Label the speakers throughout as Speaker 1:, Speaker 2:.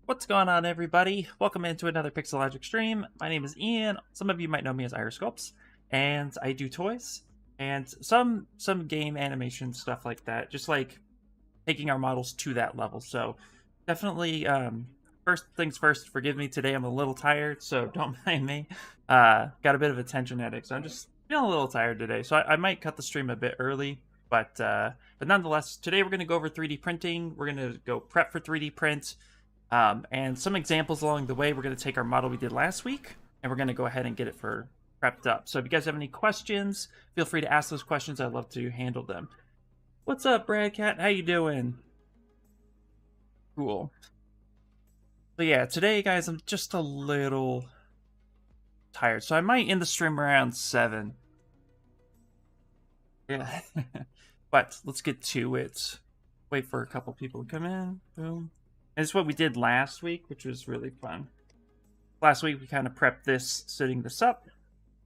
Speaker 1: What's going on, everybody? Welcome into another Pixelogic stream. My name is Ian. Some of you might know me as Sculpts, and I do toys and some game animation stuff like that. Just like taking our models to that level. So definitely, first things first. Forgive me today. I'm a little tired, so don't mind me. Got a bit of a tension headache, so I'm just feeling a little tired today. So I might cut the stream a bit early, but nonetheless, today we're going to go over 3D printing. We're going to go prep for 3D print. And some examples along the way. We're going to take our model we did last week, and we're going to go ahead and get it for prepped up. So if you guys have any questions, feel free to ask those questions. I'd love to handle them. What's up, Brad Cat? How you doing? Cool. So yeah, today, guys, I'm just a little tired. So I might end the stream around 7. Yeah. But let's get to it. Wait for a couple people to come in. Boom. And this is what we did last week, which was really fun. Last week, we kind of prepped this, setting this up.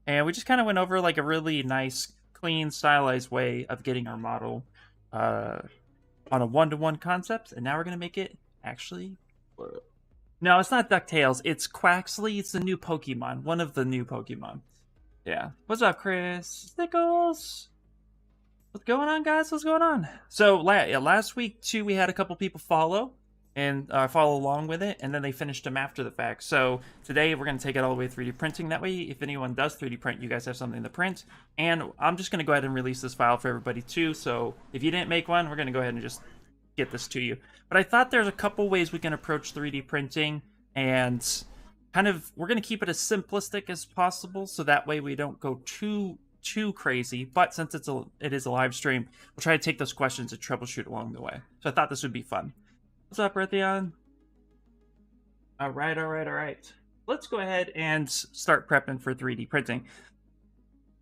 Speaker 1: And we just kind of went over like a really nice, clean, stylized way of getting our model on a one-to-one concept. And now we're going to make it actually... No, it's not DuckTales. It's Quaxly. It's the new Pokemon. One of the new Pokemon. Yeah. What's up, Chris? Nichols? What's going on, guys? What's going on? So, last week, too, we had a couple people follow and follow along with it, and then they finished them after the fact. So today we're going to take it all the way to 3D printing. That way, if anyone does 3D print, you guys have something to print. And I'm just going to go ahead and release this file for everybody too. So if you didn't make one, we're going to go ahead and just get this to you. But I thought there's a couple ways we can approach 3D printing, and kind of we're going to keep it as simplistic as possible, so that way we don't go too crazy. But since it is a live stream, we'll try to take those questions and troubleshoot along the way. So I thought this would be fun. What's up, Raytheon? All right. Let's go ahead and start prepping for 3D printing.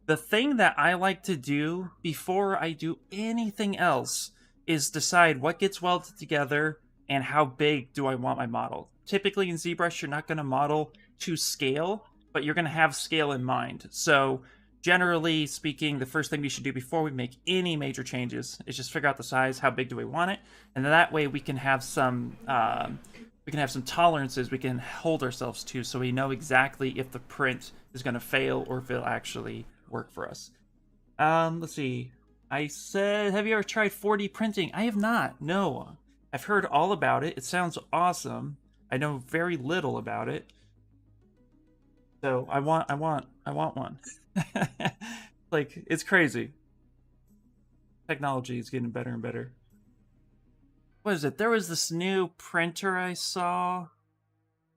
Speaker 1: The thing that I like to do before I do anything else is decide what gets welded together and how big do I want my model. Typically in ZBrush, you're not going to model to scale, but you're going to have scale in mind. So generally speaking, the first thing we should do before we make any major changes is just figure out the size, how big do we want it, and then that way we can have some tolerances we can hold ourselves to, so we know exactly if the print is going to fail or if it'll actually work for us. Let's see. I said, have you ever tried 4D printing? I have not. No. I've heard all about it. It sounds awesome. I know very little about it. So I want one. Like, it's crazy. Technology is getting better and better. What is it? There was this new printer I saw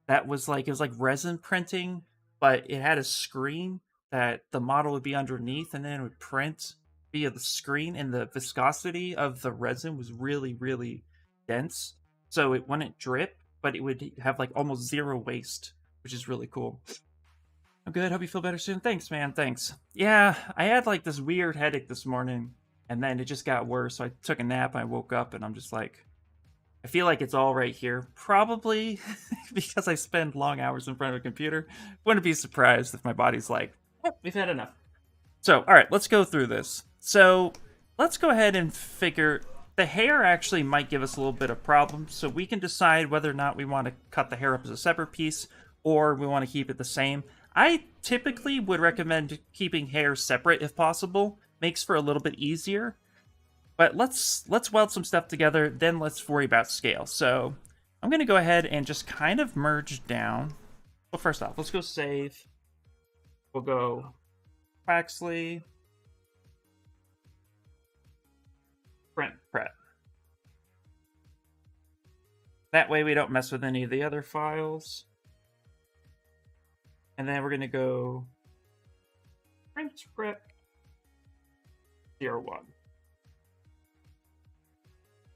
Speaker 1: that was like, it was like resin printing, but it had a screen that the model would be underneath, and then it would print via the screen, and the viscosity of the resin was really, really dense. So it wouldn't drip, but it would have like almost zero waste, which is really cool. I'm good. Hope you feel better soon. Thanks, man. Thanks. Yeah, I had like this weird headache this morning, and then it just got worse. So I took a nap, and I woke up, and I'm just like, I feel like it's all right here. Probably because I spend long hours in front of a computer. Wouldn't be surprised if my body's like, oh, we've had enough. So, all right, let's go through this. So let's go ahead and figure... The hair actually might give us a little bit of problems, so we can decide whether or not we want to cut the hair up as a separate piece, or we want to keep it the same. I typically would recommend keeping hair separate if possible. Makes for a little bit easier. But let's weld some stuff together, then let's worry about scale. So I'm going to go ahead and just kind of merge down. Well, first off, let's go save. We'll go Quaxly. Prep. That way we don't mess with any of the other files. And then we're going to go prep 01.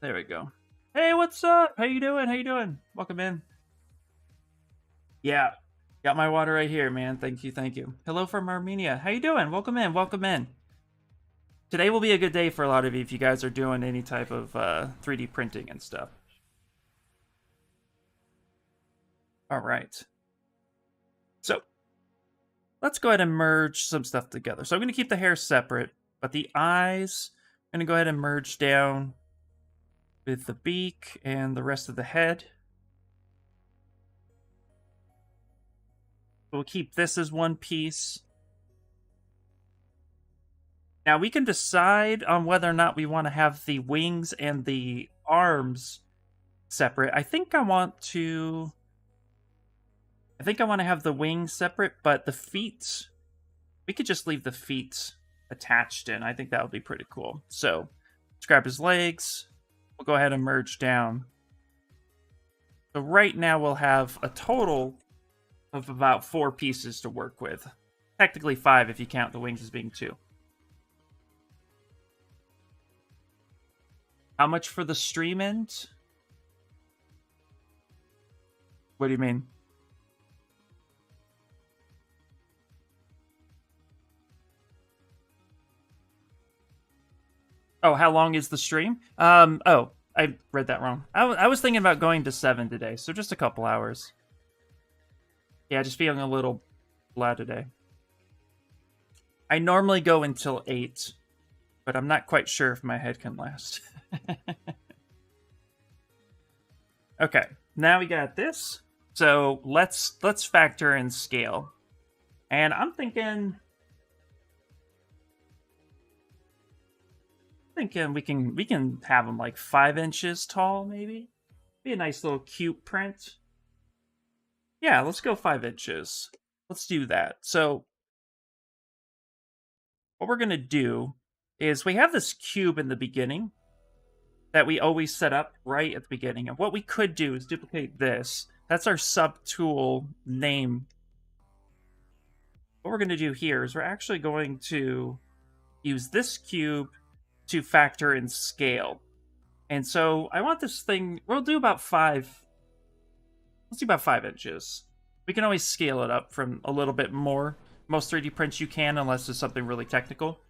Speaker 1: There we go. Hey, what's up? How you doing? Welcome in. Yeah, got my water right here, man. Thank you. Hello from Armenia. How you doing? Welcome in. Today will be a good day for a lot of you if you guys are doing any type of 3D printing and stuff. All right. So let's go ahead and merge some stuff together. So I'm going to keep the hair separate, but the eyes, I'm going to go ahead and merge down with the beak and the rest of the head. We'll keep this as one piece. Now we can decide on whether or not we want to have the wings and the arms separate. I think I want to have the wings separate, but the feet, we could just leave the feet attached in. I think that would be pretty cool. So let's grab his legs. We'll go ahead and merge down. So right now we'll have a total of about 4 pieces to work with. Technically 5 if you count the wings as being 2. How much for the stream end? What do you mean? Oh, how long is the stream? Oh, I read that wrong. I was thinking about going to 7 today, so just a couple hours. Yeah, just feeling a little blah today. I normally go until 8, but I'm not quite sure if my head can last. Okay, now we got this. So let's factor in scale. And I'm thinking we can have them like 5 inches tall, maybe. Be a nice little cute print. Yeah, let's go 5 inches. Let's do that. So what we're gonna do is we have this cube in the beginning that we always set up right at the beginning. And what we could do is duplicate this. That's our subtool name. What we're going to do here is we're actually going to use this cube to factor in scale. And so I want this thing, we'll do about 5. Let's do about 5 inches. We can always scale it up from a little bit more. Most 3D prints you can, unless it's something really technical.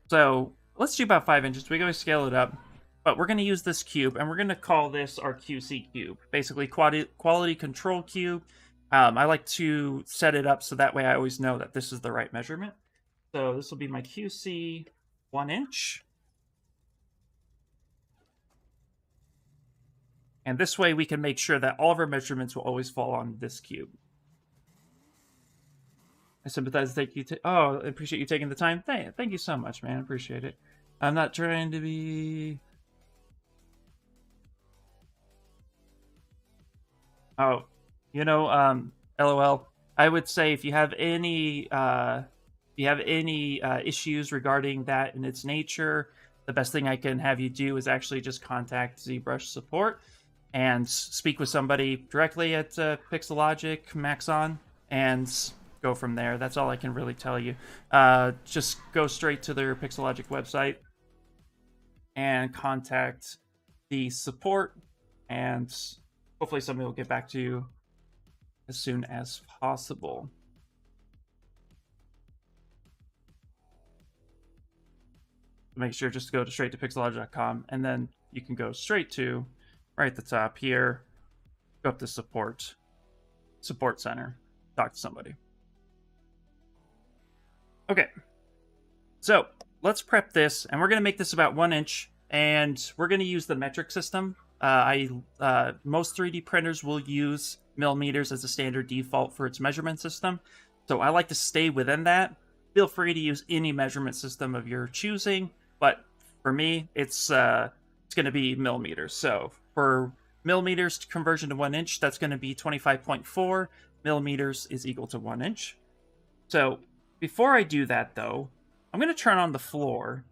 Speaker 1: So let's do about 5 inches. We can always scale it up. But we're going to use this cube, and we're going to call this our QC cube. Basically, quality control cube. I like to set it up so that way I always know that this is the right measurement. So this will be my QC 1 inch. And this way we can make sure that all of our measurements will always fall on this cube. I sympathize. Thank you. Oh, I appreciate you taking the time. Thank you so much, man. I appreciate it. I'm not trying to be... Oh, LOL. I would say if you have any issues regarding that in its nature, the best thing I can have you do is actually just contact ZBrush support and speak with somebody directly at Pixelogic, Maxon, and go from there. That's all I can really tell you. Just go straight to their Pixelogic website and contact the support, and hopefully somebody will get back to you as soon as possible. Make sure just to go straight to pixelogic.com, and then you can go straight to right at the top here, go up to support center, talk to somebody. Okay, so let's prep this, and we're going to make this about 1 inch, and we're going to use the metric system. Most 3D printers will use millimeters as a standard default for its measurement system, so I like to stay within that. Feel free to use any measurement system of your choosing, but for me, it's going to be millimeters. So for millimeters conversion to 1 inch, that's going to be 25.4 millimeters is equal to 1 inch. So before I do that, though, I'm going to turn on the floor,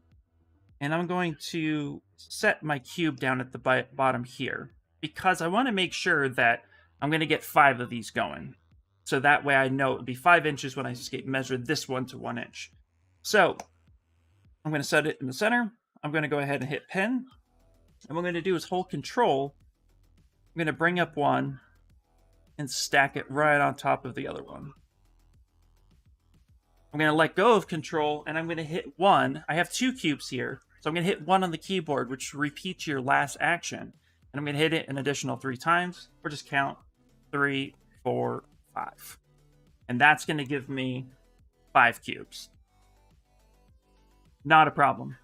Speaker 1: and I'm going to set my cube down at the bottom here, because I want to make sure that I'm going to get 5 of these going. So that way I know it'll be 5 inches when I measure this one to 1 inch. So I'm going to set it in the center. I'm going to go ahead and hit pin. And what I'm going to do is hold control. I'm going to bring up one and stack it right on top of the other one. I'm going to let go of control, and I'm going to hit 1. I have 2 cubes here, so I'm going to hit 1 on the keyboard, which repeats your last action. And I'm going to hit it an additional 3 times, or just count 3, 4, 5. And that's going to give me 5 cubes. Not a problem.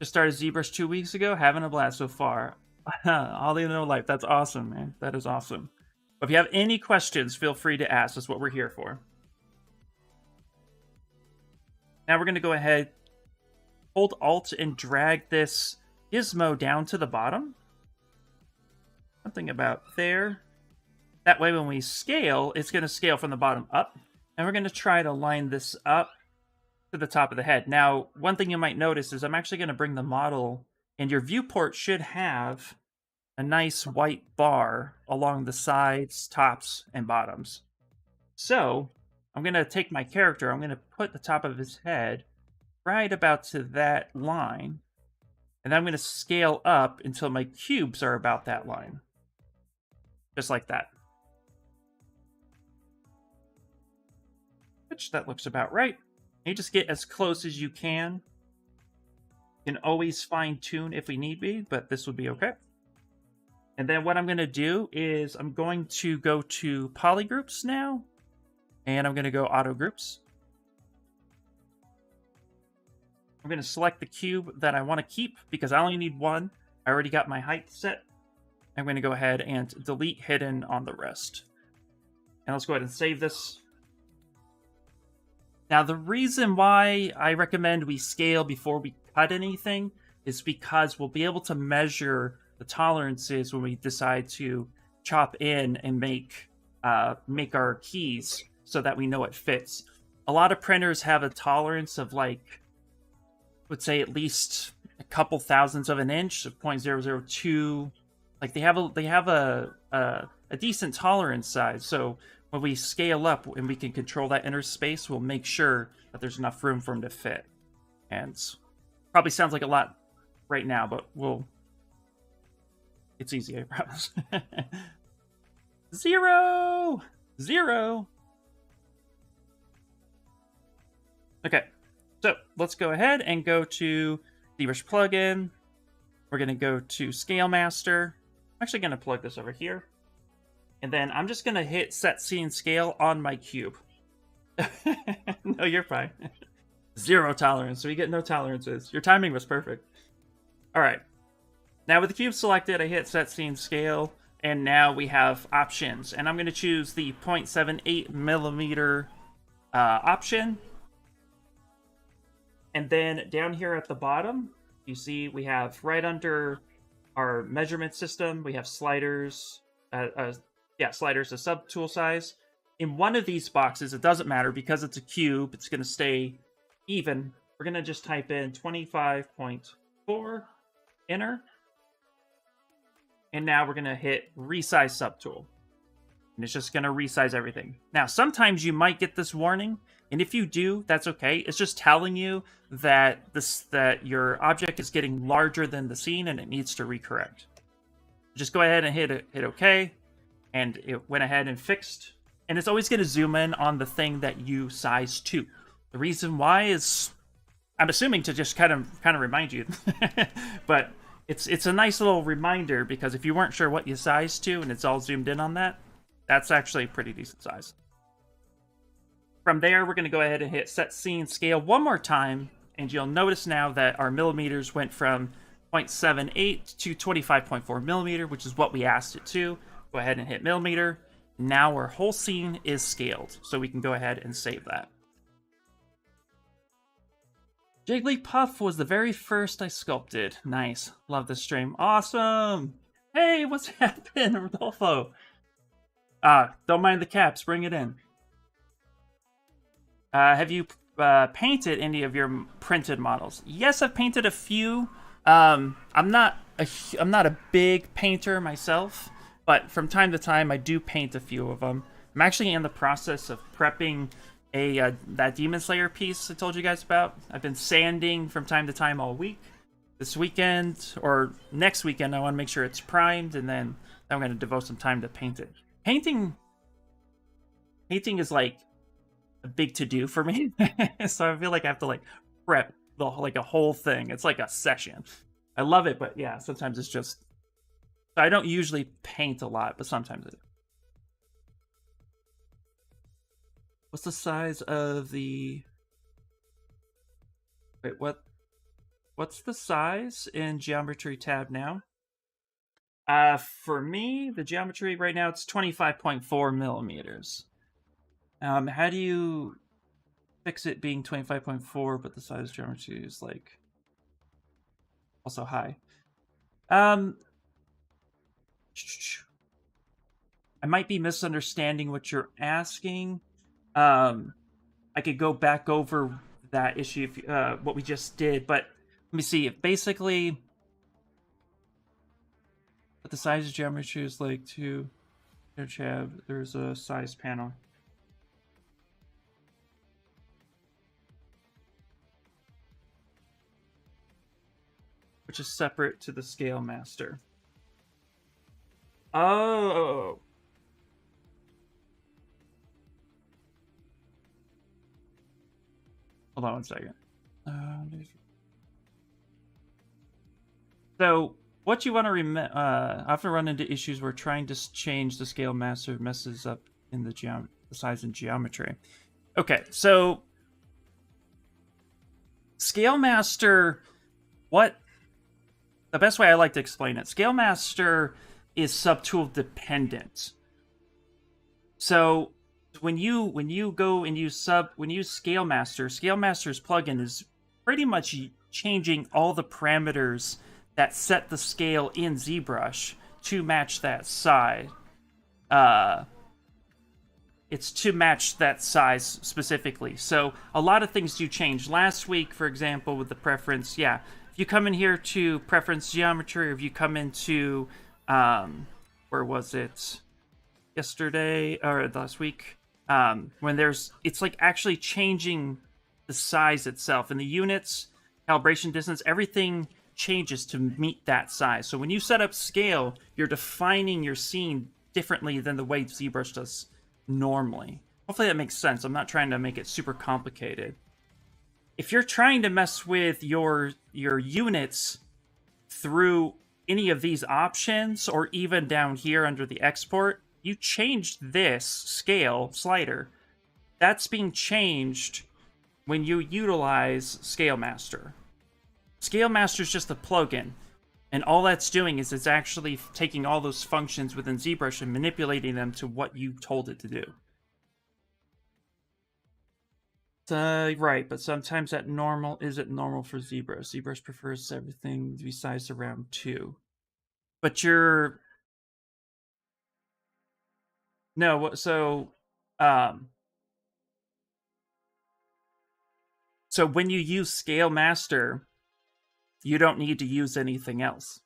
Speaker 1: Just started ZBrush 2 weeks ago, having a blast so far. All in no life. That's awesome, man. That is awesome. If you have any questions, feel free to ask. That's what we're here for. Now we're going to go ahead, hold Alt and drag this gizmo down to the bottom. Something about there. That way when we scale, it's going to scale from the bottom up. And we're going to try to line this up to the top of the head. Now, one thing you might notice is I'm actually going to bring the model, and your viewport should have a nice white bar along the sides, tops, and bottoms. So I'm going to take my character, I'm going to put the top of his head right about to that line, and then I'm going to scale up until my cubes are about that line. Just like that. Which that looks about right. You just get as close as you can. You can always fine tune if we need be, but this would be okay. And then what I'm going to do is I'm going to go to polygroups now, and I'm going to go auto groups. I'm going to select the cube that I want to keep because I only need one. I already got my height set. I'm going to go ahead and delete hidden on the rest. And let's go ahead and save this. Now, the reason why I recommend we scale before we cut anything is because we'll be able to measure the tolerances when we decide to chop in and make our keys so that we know it fits. A lot of printers have a tolerance of like, would say at least a couple thousandths of an inch, 0.002. Like they have a decent tolerance size. So when we scale up and we can control that inner space, we'll make sure that there's enough room for them to fit. And probably sounds like a lot right now, but it's easy, I promise. 0! 0! Okay, so let's go ahead and go to ZBrush plugin. We're going to go to Scale Master. I'm actually going to plug this over here. And then I'm just going to hit Set Scene Scale on my cube. No, you're fine. 0 tolerance, so we get no tolerances. Your timing was perfect. All right. Now with the cube selected, I hit Set Scene Scale, and now we have options. And I'm going to choose the 0.78 millimeter option. And then down here at the bottom, you see we have right under our measurement system, we have sliders, sliders, a sub-tool size. In one of these boxes, it doesn't matter because it's a cube, it's going to stay even. We're going to just type in 25.4, enter. And now we're going to hit resize subtool. And it's just going to resize everything. Now, sometimes you might get this warning, and if you do, that's okay. It's just telling you that that your object is getting larger than the scene and it needs to recorrect. Just go ahead and hit OK, and it went ahead and fixed. And it's always going to zoom in on the thing that you size to. The reason why is, I'm assuming, to just kind of remind you, but it's a nice little reminder, because if you weren't sure what you size to and it's all zoomed in on that, that's actually a pretty decent size. From there, we're going to go ahead and hit Set Scene Scale one more time, and you'll notice now that our millimeters went from 0.78 to 25.4 millimeter, which is what we asked it to. Go ahead and hit millimeter. Now our whole scene is scaled, so we can go ahead and save that. Jigglypuff was the very first I sculpted. Nice. Love this stream. Awesome! Hey, what's happening, Rodolfo? Don't mind the caps. Bring it in. Have you painted any of your printed models? Yes, I've painted a few. I'm not a big painter myself, but from time to time I do paint a few of them. I'm actually in the process of prepping that Demon Slayer piece I told you guys about. I've been sanding from time to time all week. This weekend, or next weekend, I want to make sure it's primed, and then I'm going to devote some time to paint it. Painting is like a big to-do for me. So I feel like I have to like prep a whole thing. It's like a session. I love it, but yeah, sometimes it's just, I don't usually paint a lot, but sometimes I do. What's the size of the, wait, what's the size in Geometry tab now? For me, the geometry right now, it's 25.4 millimeters. How do you fix it being 25.4, but the size geometry is like also high? I might be misunderstanding what you're asking. I could go back over that issue, if, what we just did, but let me see. If basically, but the size geometry is like to there's a size panel. Which is separate to the scale master. Oh. Hold on one second. So, what you want to remember, often run into issues where trying to change the scale master messes up in the size and geometry. Okay, so scale master, what the best way I like to explain it, scale master is subtool dependent. So when you go and use scale master's plugin is pretty much changing all the parameters that set the scale in ZBrush to match that size. It's to match that size specifically. So a lot of things do change. Last week, for example, with the preference, yeah, if you come in here to preference geometry, or if you come into, where was it? Yesterday, or last week, when it's like actually changing the size itself. And the units, calibration distance, everything changes to meet that size. So when you set up scale, you're defining your scene differently than the way ZBrush does normally. Hopefully that makes sense. I'm not trying to make it super complicated. If you're trying to mess with your units through any of these options, or even down here under the export, you changed this scale slider. That's being changed when you utilize Scale Master. Scale Master is just a plugin, and all that's doing is it's actually taking all those functions within ZBrush and manipulating them to what you told it to do. Right, but sometimes that normal isn't normal for ZBrush. ZBrush prefers everything to be sized around 2. But you're... No, so when you use Scale Master, you don't need to use anything else.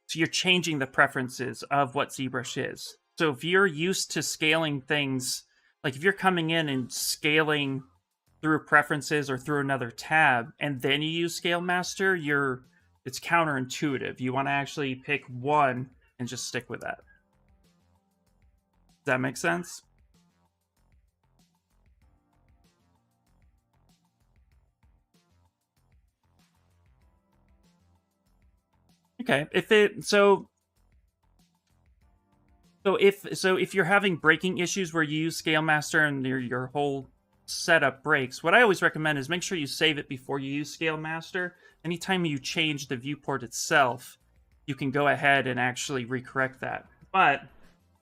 Speaker 1: So you're changing the preferences of what ZBrush is. So if you're used to scaling things, like if you're coming in and scaling through preferences or through another tab, and then you use Scale Master, it's counterintuitive. You want to actually pick one and just stick with that. Does that make sense? Okay, if you're having breaking issues where you use Scale Master and your whole setup breaks, what I always recommend is make sure you save it before you use Scale Master. Anytime you change the viewport itself, you can go ahead and actually recorrect that. But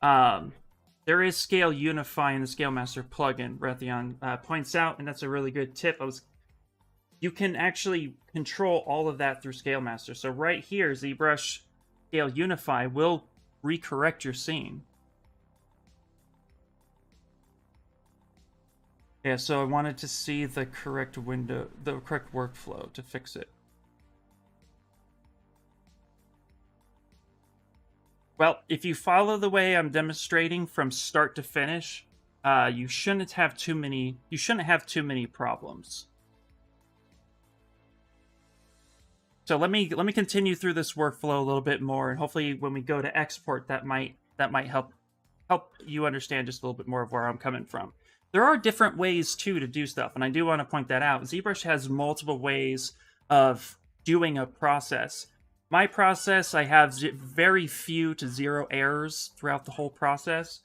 Speaker 1: there is Scale Unify in the Scale Master plugin, Raytheon points out, and that's a really good tip. You can actually control all of that through Scale Master. So right here, ZBrush Scale Unify will recorrect your scene. Yeah, so I wanted to see the correct workflow to fix it. Well, if you follow the way I'm demonstrating from start to finish, you shouldn't have too many problems. So let me continue through this workflow a little bit more, and hopefully when we go to export, that might help you understand just a little bit more of where I'm coming from. There are different ways too to do stuff, and I do want to point that out. ZBrush has multiple ways of doing a process. My process, I have very few to 0 errors throughout the whole process.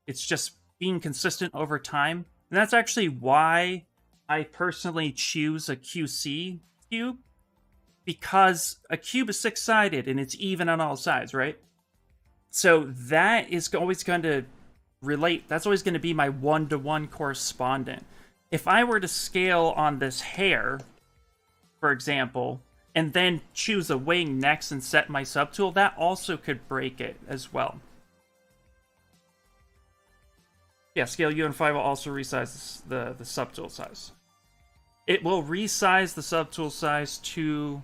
Speaker 1: It's just being consistent over time, and that's actually why I personally choose a QC cube. because a cube is 6-sided and it's even on all sides, right? So that is always going to relate. That's always going to be my 1-to-1 correspondent. If I were to scale on this hair, for example, and then choose a wing next and set my subtool, that also could break it as well. Yeah, scale UN5 will also resize the subtool size. It will resize the subtool size to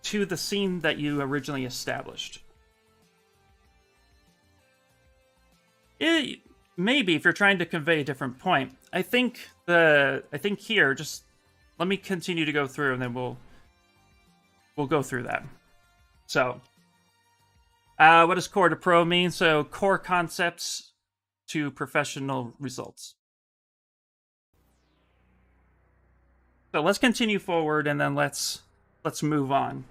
Speaker 1: the scene that you originally established. Maybe if you're trying to convey a different point. I think here, just let me continue to go through, and then we'll go through that. So, what does core to pro mean? So, core concepts to professional results. So let's continue forward, and then let's move on.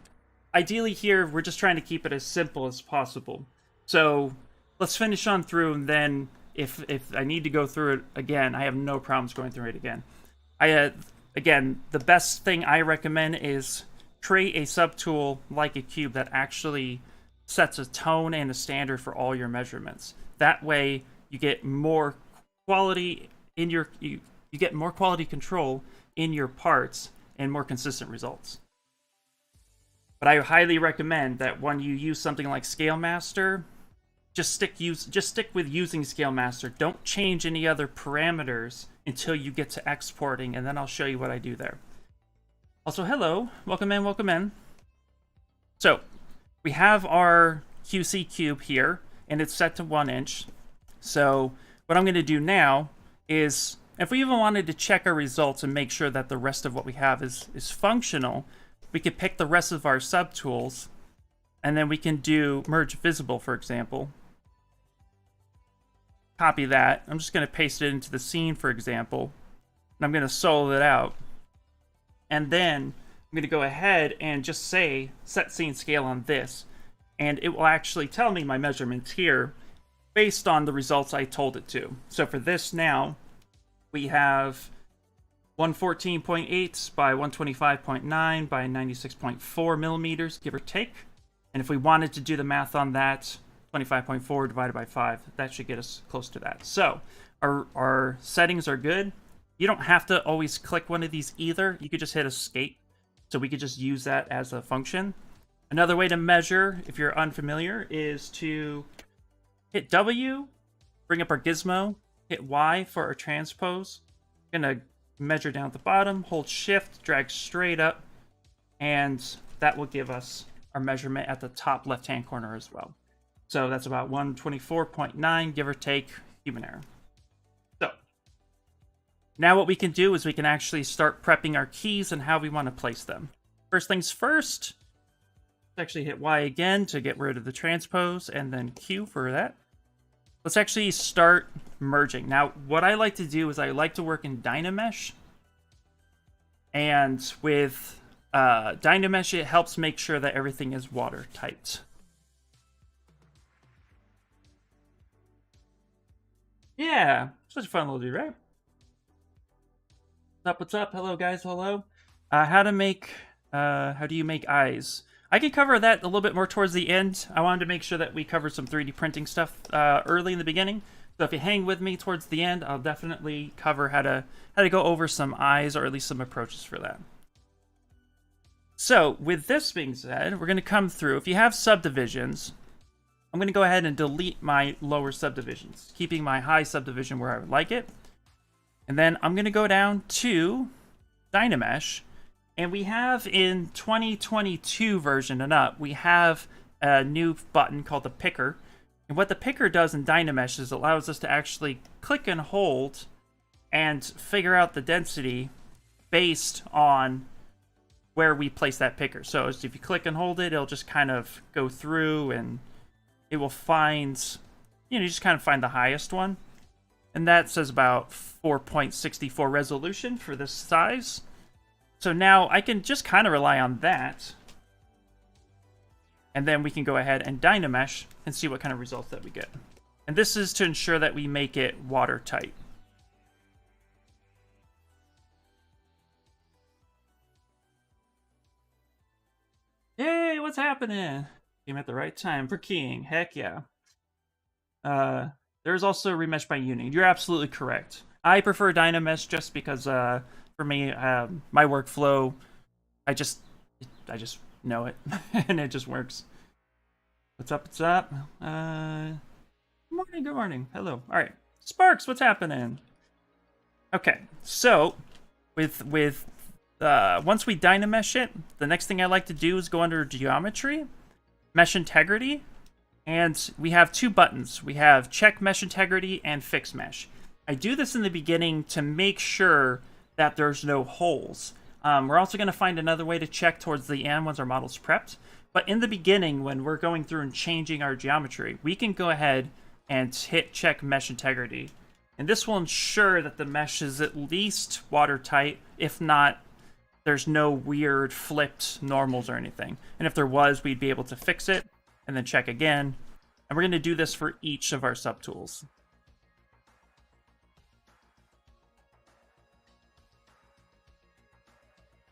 Speaker 1: Ideally here, we're just trying to keep it as simple as possible. So let's finish on through, and then if I need to go through it again, I have no problems going through it again. Again, the best thing I recommend is create a subtool like a cube that actually sets a tone and a standard for all your measurements. That way, you get more quality in your you get more quality control in your parts and more consistent results. But I highly recommend that when you use something like Scale Master, just stick with using Scale Master. Don't change any other parameters until you get to exporting, and then I'll show you what I do there. Also, hello, welcome in. So we have our QC cube here, and it's set to 1 inch. So what I'm going to do now is, if we even wanted to check our results and make sure that the rest of what we have is functional, we could pick the rest of our subtools, and then we can do merge visible, for example. Copy that. I'm just going to paste it into the scene, for example, and I'm going to solo it out. And then I'm going to go ahead and just say set scene scale on this, and it will actually tell me my measurements here based on the results I told it to. So for this now, we have 114.8 by 125.9 by 96.4 millimeters, give or take. And if we wanted to do the math on that, 25.4 divided by 5, that should get us close to that. So our settings are good. You don't have to always click one of these either. You could just hit escape. So we could just use that as a function. Another way to measure, if you're unfamiliar, is to hit W, bring up our gizmo, hit Y for our transpose. Gonna measure down at the bottom, hold shift, drag straight up, and that will give us our measurement at the top left-hand corner as well. So that's about 124.9, give or take, human error. So now what we can do is we can actually start prepping our keys and how we want to place them. First things first, let's actually hit Y again to get rid of the transpose, and then Q for that. Let's actually start merging. Now, what I like to do is I like to work in Dynamesh. And with Dynamesh, it helps make sure that everything is watertight. Yeah, such a fun little dude, right? What's up? Hello, guys. Hello. How do you make eyes? I can cover that a little bit more towards the end. I wanted to make sure that we covered some 3D printing stuff early in the beginning. So if you hang with me towards the end, I'll definitely cover how to go over some eyes, or at least some approaches for that. So with this being said, we're going to come through. If you have subdivisions, I'm going to go ahead and delete my lower subdivisions, keeping my high subdivision where I would like it. And then I'm going to go down to Dynamesh. And we have in 2022 version and up, we have a new button called the picker. And what the picker does in Dynamesh is allows us to actually click and hold and figure out the density based on where we place that picker. So if you click and hold it, it'll just kind of go through and it will find, you just kind of find the highest one. And that says about 4.64 resolution for this size. So now I can just kind of rely on that. And then we can go ahead and Dynamesh and see what kind of results that we get. And this is to ensure that we make it watertight. what's happening? Came at the right time for keying. Heck yeah. There's also remesh by Uni. You're absolutely correct. I prefer Dynamesh just because for me, my workflow, I just know it and it just works. What's up? What's up? Good morning. Good morning. Hello. All right, Sparks. What's happening? Okay, so with once we Dynamesh it, the next thing I like to do is go under Geometry, Mesh Integrity, and we have two buttons. We have Check Mesh Integrity and Fix Mesh. I do this in the beginning to make sure that there's no holes. We're also going to find another way to check towards the end once our model's prepped. But in the beginning, when we're going through and changing our geometry, we can go ahead and hit Check Mesh Integrity. And this will ensure that the mesh is at least watertight. If not, there's no weird flipped normals or anything. And if there was, we'd be able to fix it and then check again. And we're going to do this for each of our subtools.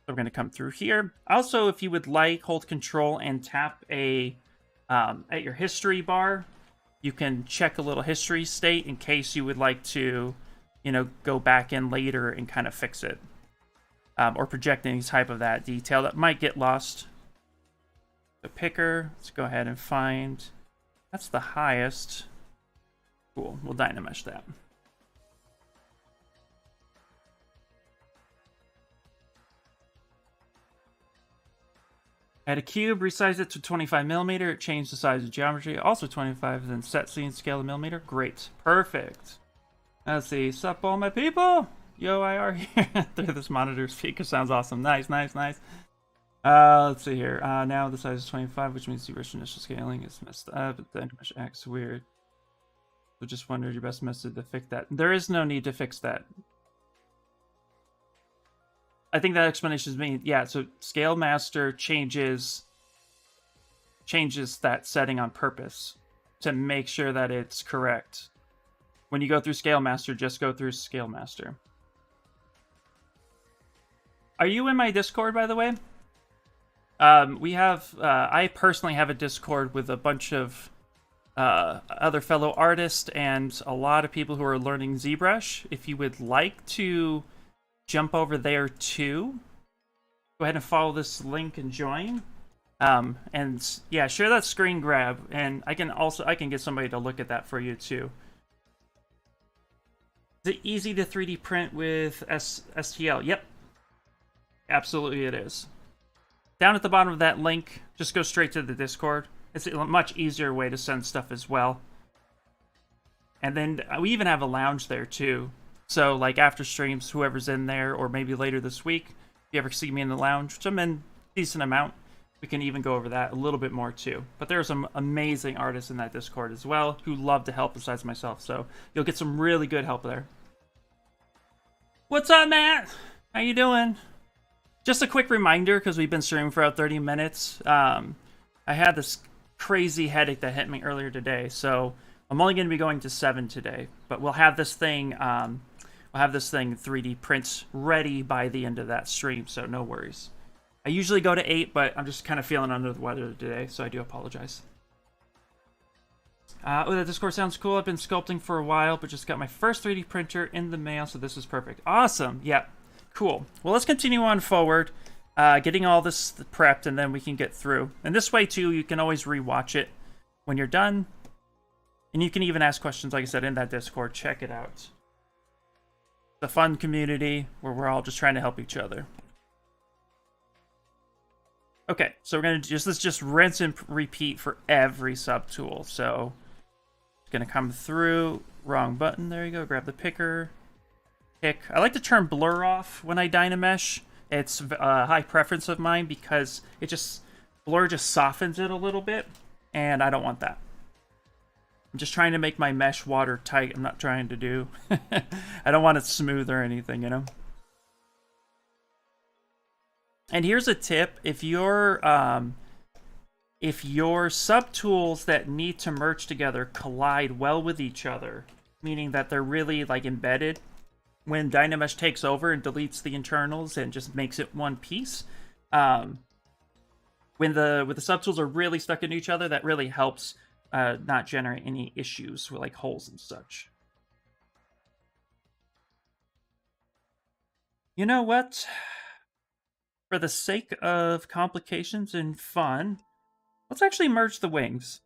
Speaker 1: So we're going to come through here. Also, if you would like, hold Control and tap a at your history bar. You can check a little history state in case you would like to, you know, go back in later and kind of fix it. Or project any type of that detail that might get lost. The picker, let's go ahead and find, that's the highest. Cool, we'll Dynamesh that. Add a cube, resize it to 25mm, it changed the size of geometry, also 25, then set scene scale to millimeter. Great, perfect. Let's see, sup all my people? Yo, IR here through this monitor speaker, sounds awesome. Nice, nice, nice. Let's see here. Now the size is 25, which means ZBrush initial scaling is messed up, but then Dynamesh acts weird. So just wondered your best method to fix that. There is no need to fix that. I think that explanation is me. Yeah, so Scale Master changes that setting on purpose to make sure that it's correct. When you go through Scale Master, just go through Scale Master. Are you in my Discord, by the way? We have, I personally have a Discord with a bunch of other fellow artists and a lot of people who are learning ZBrush. If you would like to jump over there too, go ahead and follow this link and join. And yeah, share that screen grab, and I can get somebody to look at that for you too. Is it easy to 3D print with STL? Yep. Absolutely it is. Down at the bottom of that link, just go straight to the Discord. It's a much easier way to send stuff as well. And then we even have a lounge there too. So like after streams, whoever's in there, or maybe later this week, if you ever see me in the lounge, which I'm in a decent amount, we can even go over that a little bit more too. But there are some amazing artists in that Discord as well who love to help besides myself. So you'll get some really good help there. What's up, Matt? How you doing? Just a quick reminder, because we've been streaming for about 30 minutes. I had this crazy headache that hit me earlier today, so I'm only going to be going to 7 today. But we'll have this thing, 3D prints ready by the end of that stream, so no worries. I usually go to 8, but I'm just kind of feeling under the weather today, so I do apologize. Oh, that Discord sounds cool. I've been sculpting for a while, but just got my first 3D printer in the mail, so this is perfect. Awesome. Yeah. Cool. Well, let's continue on forward, getting all this prepped, and then we can get through. And this way, too, you can always rewatch it when you're done. And you can even ask questions, like I said, in that Discord. Check it out. It's a fun community where we're all just trying to help each other. Okay, so we're going to let's just rinse and repeat for every subtool. So it's going to come through. Wrong button. There you go. Grab the picker. Pick. I like to turn blur off when I Dynamesh. It's a high preference of mine because blur just softens it a little bit, and I don't want that. I'm just trying to make my mesh watertight. I'm not trying to do... I don't want it smooth or anything, you know? And here's a tip. If your subtools that need to merge together collide well with each other, meaning that they're really like embedded, when Dynamesh takes over and deletes the internals and just makes it one piece, when the subtools are really stuck into each other, that really helps not generate any issues with like holes and such. You know what? For the sake of complications and fun, let's actually merge the wings.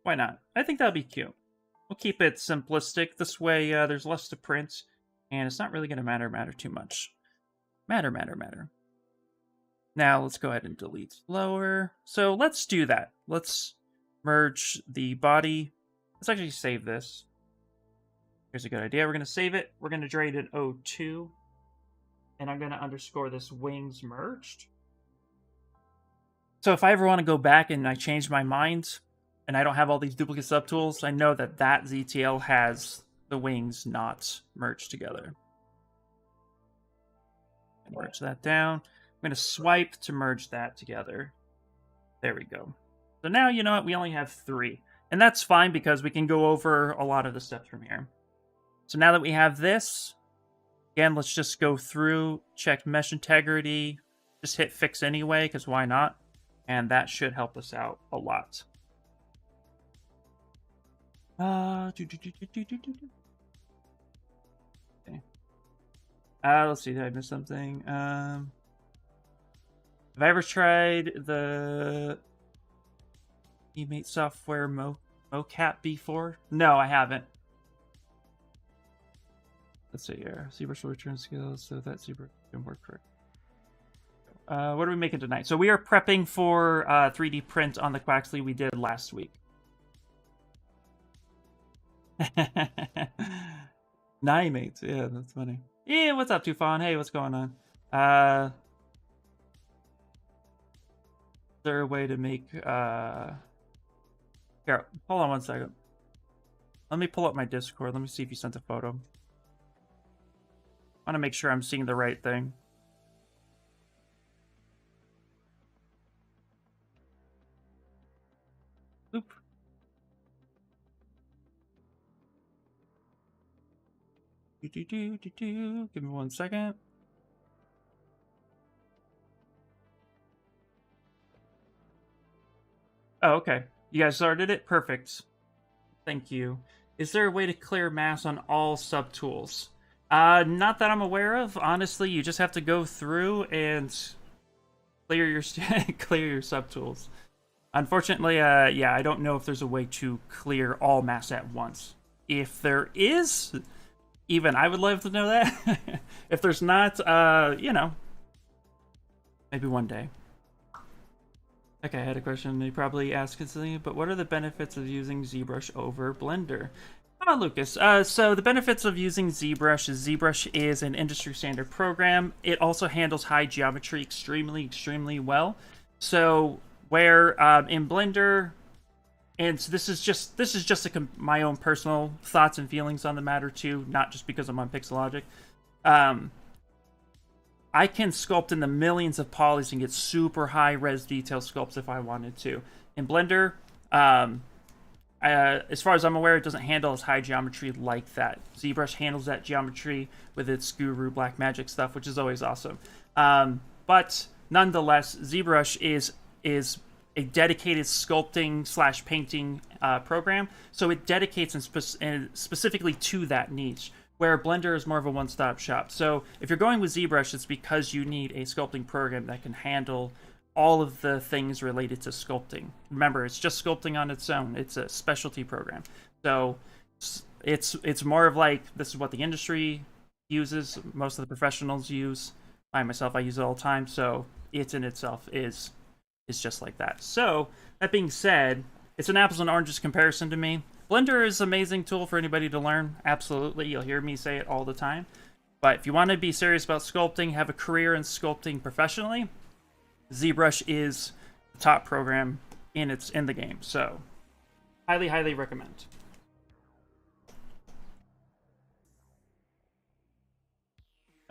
Speaker 1: Why not? I think that'd be cute. We'll keep it simplistic. This way, there's less to print, and it's not really going to matter too much. Matter. Now, let's go ahead and delete lower. So let's do that. Let's merge the body. Let's actually save this. Here's a good idea. We're going to save it. We're going to draw it in O2. And I'm going to underscore this wings merged. So if I ever want to go back and I change my mind, and I don't have all these duplicate subtools, I know that that ZTL has the wings not merged together. Merge that down. I'm going to swipe to merge that together. There we go. So now, you know what? We only have 3. And that's fine because we can go over a lot of the steps from here. So now that we have this, again, let's just go through, check mesh integrity, just hit fix anyway, because why not? And that should help us out a lot. Okay. Let's see, did I miss something? Have I ever tried the Teammate software mocap before? No, I haven't. Let's see here. ZBrush will return skills so that ZBrush can work correct. What are we making tonight? So we are prepping for 3D print on the Quaxley we did last week. Nimates, yeah, that's funny. Yeah, what's up, Tufan? Hey, what's going on? Is there a way to make here, hold on one second. Let me pull up my Discord. Let me see if you sent a photo. I want to make sure I'm seeing the right thing. Oop. Give me 1 second. Oh, okay. You guys started it? Perfect. Thank you. Is there a way to clear mass on all subtools? Not that I'm aware of. Honestly, you just have to go through and clear your clear your subtools. Unfortunately, yeah, I don't know if there's a way to clear all mass at once. If there is, even I would love to know that. If there's not, you know, maybe one day. Okay, I had a question you probably asked instantly, but what are the benefits of using ZBrush over Blender? Oh, Lucas. So the benefits of using ZBrush is ZBrush is an industry standard program. It also handles high geometry extremely well. So where in Blender, and so this is just my own personal thoughts and feelings on the matter too, not just because I'm on Pixelogic. I can sculpt in the millions of polys and get super high res detail sculpts if I wanted to. In Blender, as far as I'm aware, it doesn't handle as high geometry like that. ZBrush handles that geometry with its Guru Black Magic stuff, which is always awesome. But nonetheless, ZBrush is a dedicated sculpting / painting program, so it dedicates and specifically to that niche, where Blender is more of a one-stop shop. So if you're going with ZBrush, it's because you need a sculpting program that can handle all of the things related to sculpting. Remember, it's just sculpting on its own. It's a specialty program. So it's more of like, this is what the industry uses, most of the professionals use. I myself, I use it all the time, so it in itself is just like that. So, that being said, it's an apples and oranges comparison to me. Blender is an amazing tool for anybody to learn. Absolutely. You'll hear me say it all the time. But if you want to be serious about sculpting, have a career in sculpting professionally, ZBrush is the top program in the game. So, highly recommend.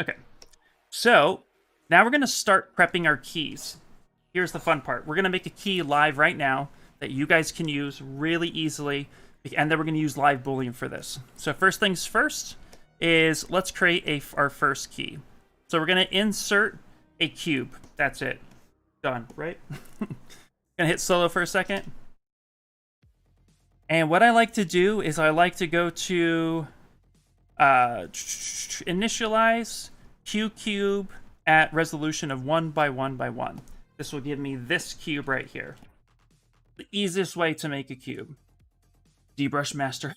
Speaker 1: Okay. So, now we're going to start prepping our keys. Here's the fun part. We're going to make a key live right now that you guys can use really easily. And then we're going to use live Boolean for this. So first things first is let's create our first key. So we're going to insert a cube. That's it. Done, right? Gonna hit solo for a second. And what I like to do is I like to go to initialize Q cube at resolution of 1 by 1 by 1. This will give me this cube right here. The easiest way to make a cube. ZBrush master.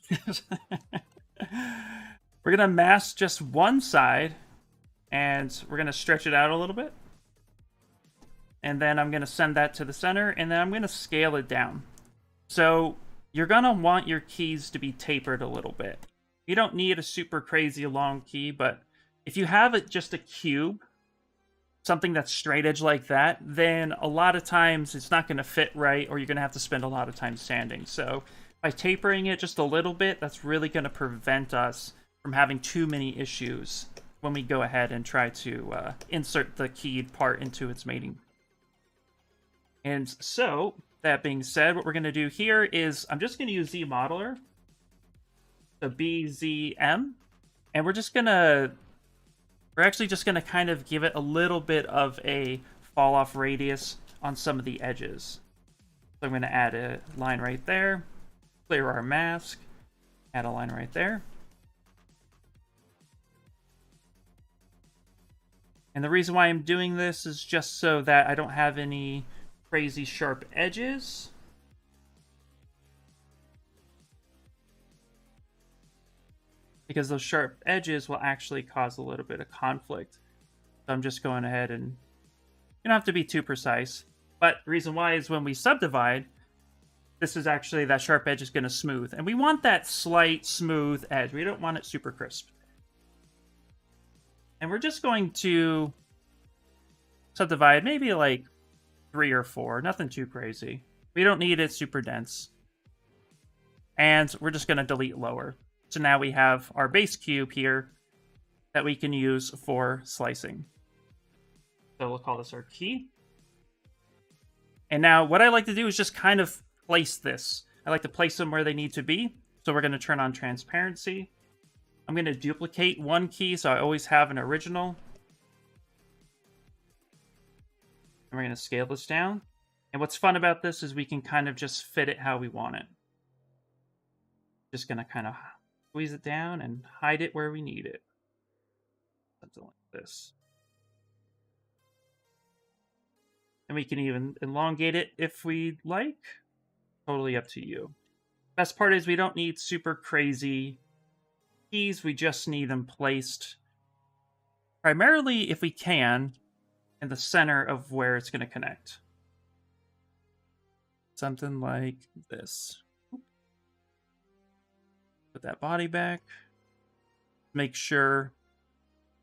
Speaker 1: We're gonna mask just one side, and we're gonna stretch it out a little bit. And then I'm gonna send that to the center, and then I'm gonna scale it down. So you're gonna want your keys to be tapered a little bit. You don't need a super crazy long key, but if you have it just a cube, something that's straight edge like that, then a lot of times it's not going to fit right, or you're going to have to spend a lot of time sanding. So by tapering it just a little bit, that's really going to prevent us from having too many issues when we go ahead and try to insert the keyed part into its mating. And so, that being said, what we're going to do here is I'm just going to use ZModeler, the BZM, and we're actually just going to kind of give it a little bit of a fall off radius on some of the edges. So I'm going to add a line right there, clear our mask, add a line right there. And the reason why I'm doing this is just so that I don't have any crazy sharp edges. Because those sharp edges will actually cause a little bit of conflict. So I'm just going ahead and you don't have to be too precise. But the reason why is when we subdivide, this is actually that sharp edge is going to smooth. And we want that slight smooth edge. We don't want it super crisp. And we're just going to subdivide maybe like 3 or 4. Nothing too crazy. We don't need it super dense. And we're just going to delete lower. So now we have our base cube here that we can use for slicing. So we'll call this our key. And now what I like to do is just kind of place this. I like to place them where they need to be. So we're going to turn on transparency. I'm going to duplicate one key so I always have an original. And we're going to scale this down. And what's fun about this is we can kind of just fit it how we want it. Just going to kind of squeeze it down and hide it where we need it. Something like this. And we can even elongate it if we like. Totally up to you. Best part is we don't need super crazy keys. We just need them placed primarily, if we can, in the center of where it's going to connect. Something like this. Put that body back. Make sure.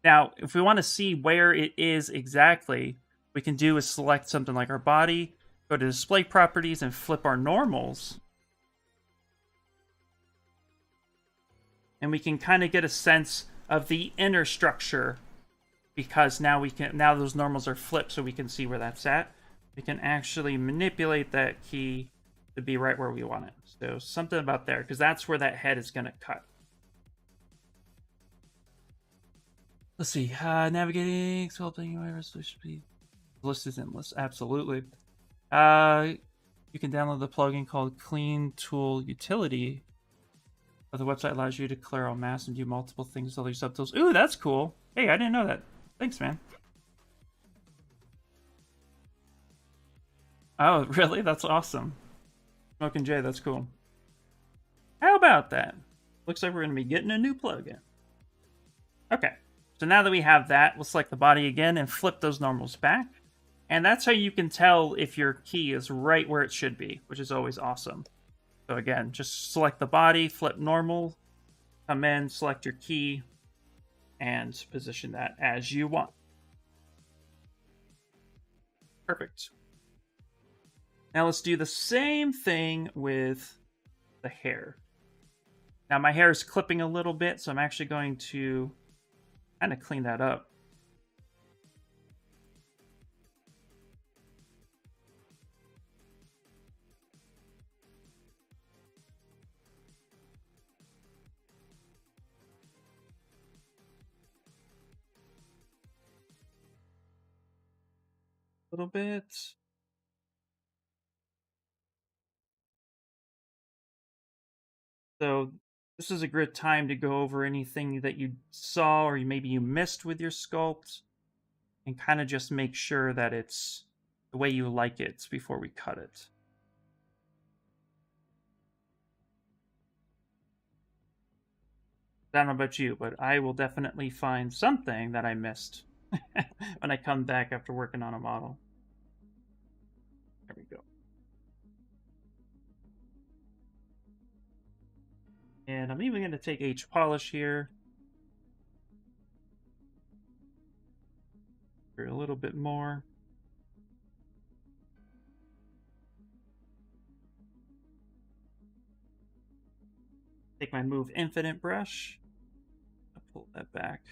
Speaker 1: Now, if we want to see where it is exactly, we can do is select something like our body, go to display properties, and flip our normals. And we can kind of get a sense of the inner structure, because now those normals are flipped, so we can see where that's at. We can actually manipulate that key to be right where we want it. So something about there, because that's where that head is going to cut. Let's see. Navigating, sculpting, resolution speed. List is endless. Absolutely. You can download the plugin called Clean Tool Utility. But the website allows you to clear all masks and do multiple things with other subtools. Ooh, that's cool. Hey, I didn't know that. Thanks, man. Oh, really? That's awesome. Smoking Jay, that's cool. How about that? Looks like we're going to be getting a new plugin. Okay, so now that we have that, we'll select the body again and flip those normals back. And that's how you can tell if your key is right where it should be, which is always awesome. So again, just select the body, flip normal, come in, select your key, and position that as you want. Perfect. Now let's do the same thing with the hair. Now my hair is clipping a little bit, so I'm actually going to kind of clean that up. little bit. So this is a good time to go over anything that you saw or maybe you missed with your sculpt and kind of just make sure that it's the way you like it before we cut it. I don't know about you, but I will definitely find something that I missed when I come back after working on a model. There we go. And I'm even going to take H polish here. For a little bit more. Take my Move Infinite brush. I'll pull that back.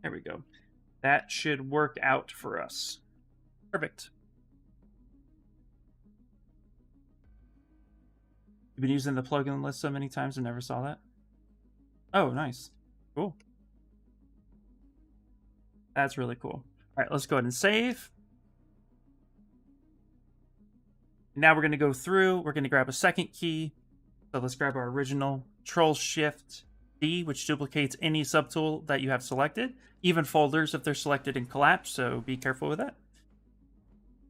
Speaker 1: There we go. That should work out for us. Perfect. You've been using the plugin list so many times and never saw that? Oh, nice. Cool. That's really cool. All right, let's go ahead and save. Now we're going to go through. We're going to grab a second key. So let's grab our original Control-Shift-D, which duplicates any subtool that you have selected, even folders if they're selected in collapse, so be careful with that.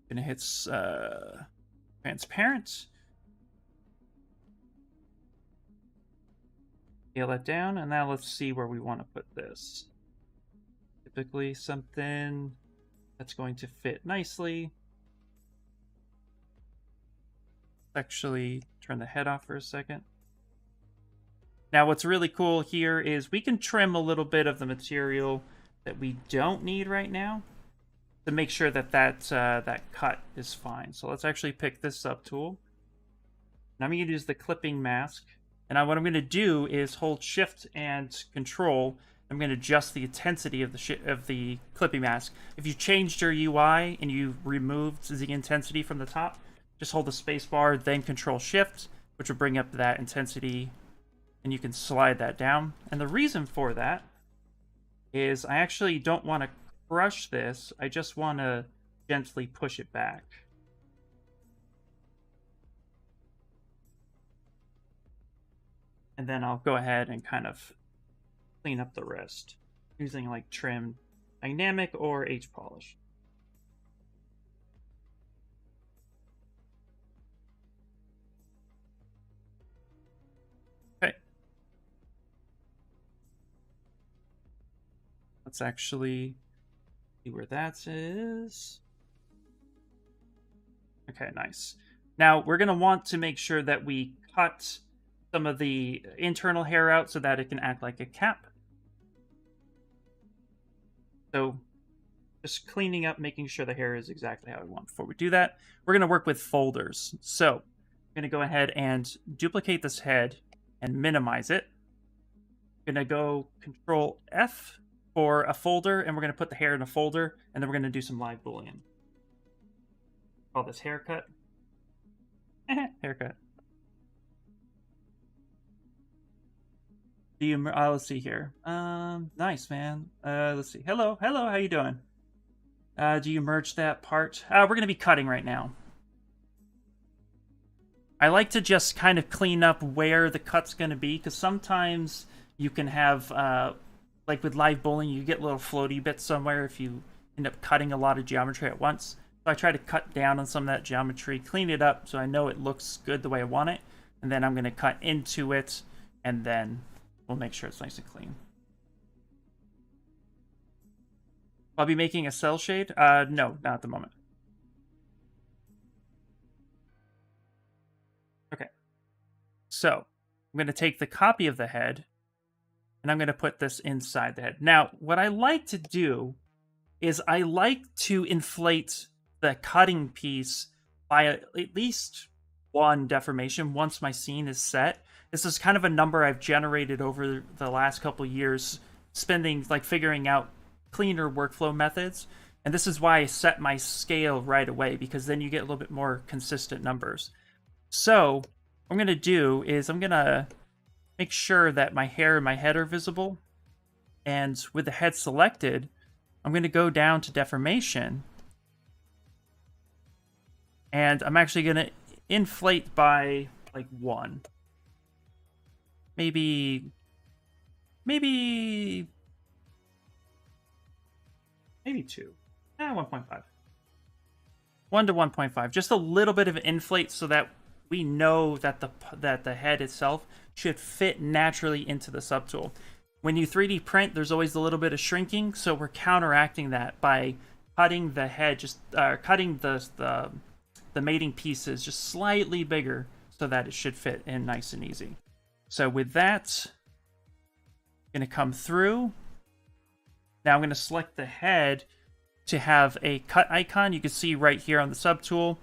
Speaker 1: Going to hit transparent. Scale that down, and now let's see where we want to put this. Typically something that's going to fit nicely. Actually turn the head off for a second. Now what's really cool here is we can trim a little bit of the material that we don't need right now to make sure that that cut is fine. So let's actually pick this subtool. Now I'm going to use the clipping mask, and what I'm going to do is hold Shift and Control. I'm going to adjust the intensity of the clipping mask. If you changed your UI and you removed the intensity from the top, just hold the space bar, then Control Shift, which will bring up that intensity, and you can slide that down. And the reason for that is I actually don't want to crush this. I just want to gently push it back. And then I'll go ahead and kind of clean up the rest using like trim, dynamic, or H polish. Okay. Let's actually see where that is. Okay, nice. Now we're going to want to make sure that we cut some of the internal hair out so that it can act like a cap. So just cleaning up, making sure the hair is exactly how we want. Before we do that, we're going to work with folders. So I'm going to go ahead and duplicate this head and minimize it. I'm going to go Control F for a folder, and we're going to put the hair in a folder, and then we're going to do some live boolean. Call this haircut. Haircut. Do you? Let's see here. Nice, man. Let's see. Hello, how you doing? Do you merge that part? We're gonna be cutting right now. I like to just kind of clean up where the cut's gonna be, because sometimes you can have, like with live bowling, you get little floaty bits somewhere if you end up cutting a lot of geometry at once. So I try to cut down on some of that geometry, clean it up so I know it looks good the way I want it, and then I'm gonna cut into it, and then we'll make sure it's nice and clean. I'll be making a cell shade? No, not at the moment. Okay. So, I'm going to take the copy of the head, and I'm going to put this inside the head. Now, what I like to do is I like to inflate the cutting piece by at least one deformation once my scene is set. This is kind of a number I've generated over the last couple years, figuring out cleaner workflow methods. And this is why I set my scale right away, because then you get a little bit more consistent numbers. So what I'm going to do is I'm going to make sure that my hair and my head are visible. And with the head selected, I'm going to go down to deformation. And I'm actually going to inflate by like 1. Maybe 2. 1.5. 1 to 1.5. Just a little bit of an inflate so that we know that the head itself should fit naturally into the subtool. When you 3D print, there's always a little bit of shrinking, so we're counteracting that by cutting the head, cutting the mating pieces just slightly bigger so that it should fit in nice and easy. So with that, I'm going to come through. Now I'm going to select the head to have a cut icon. You can see right here on the subtool.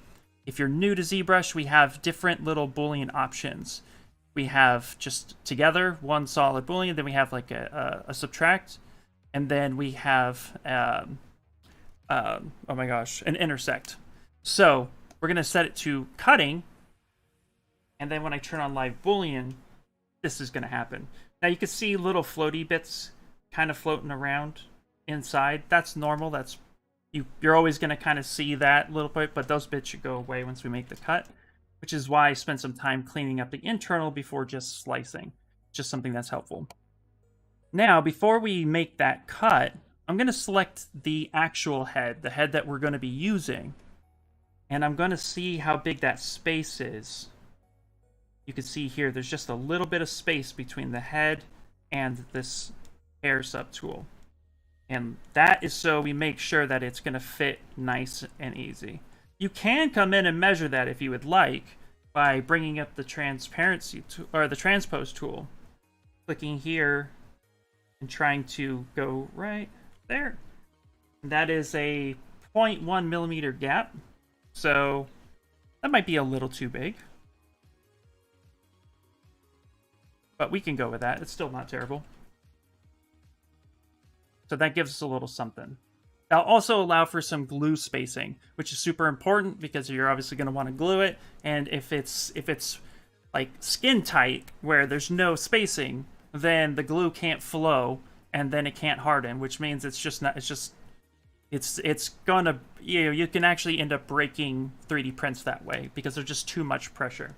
Speaker 1: If you're new to ZBrush, we have different little Boolean options. We have just together, one solid Boolean, then we have like a subtract, and then we have, oh my gosh, an intersect. So we're going to set it to cutting, and then when I turn on live Boolean, this is going to happen. Now you can see little floaty bits kind of floating around inside. That's normal. That's you're always going to kind of see that little bit, but those bits should go away once we make the cut, which is why I spent some time cleaning up the internal before just slicing. Just something that's helpful. Now, before we make that cut, I'm going to select the actual head, the head that we're going to be using, and I'm going to see how big that space is. You can see here, there's just a little bit of space between the head and this hair subtool. And that is so we make sure that it's going to fit nice and easy. You can come in and measure that if you would like by bringing up the transparency or the transpose tool, clicking here and trying to go right there. And that is a 0.1 millimeter gap, so that might be a little too big, but we can go with that. It's still not terrible. So that gives us a little something. I'll also allow for some glue spacing, which is super important because you're obviously going to want to glue it. And if it's like skin tight where there's no spacing, then the glue can't flow and then it can't harden, which means it's gonna, you can actually end up breaking 3D prints that way because there's just too much pressure.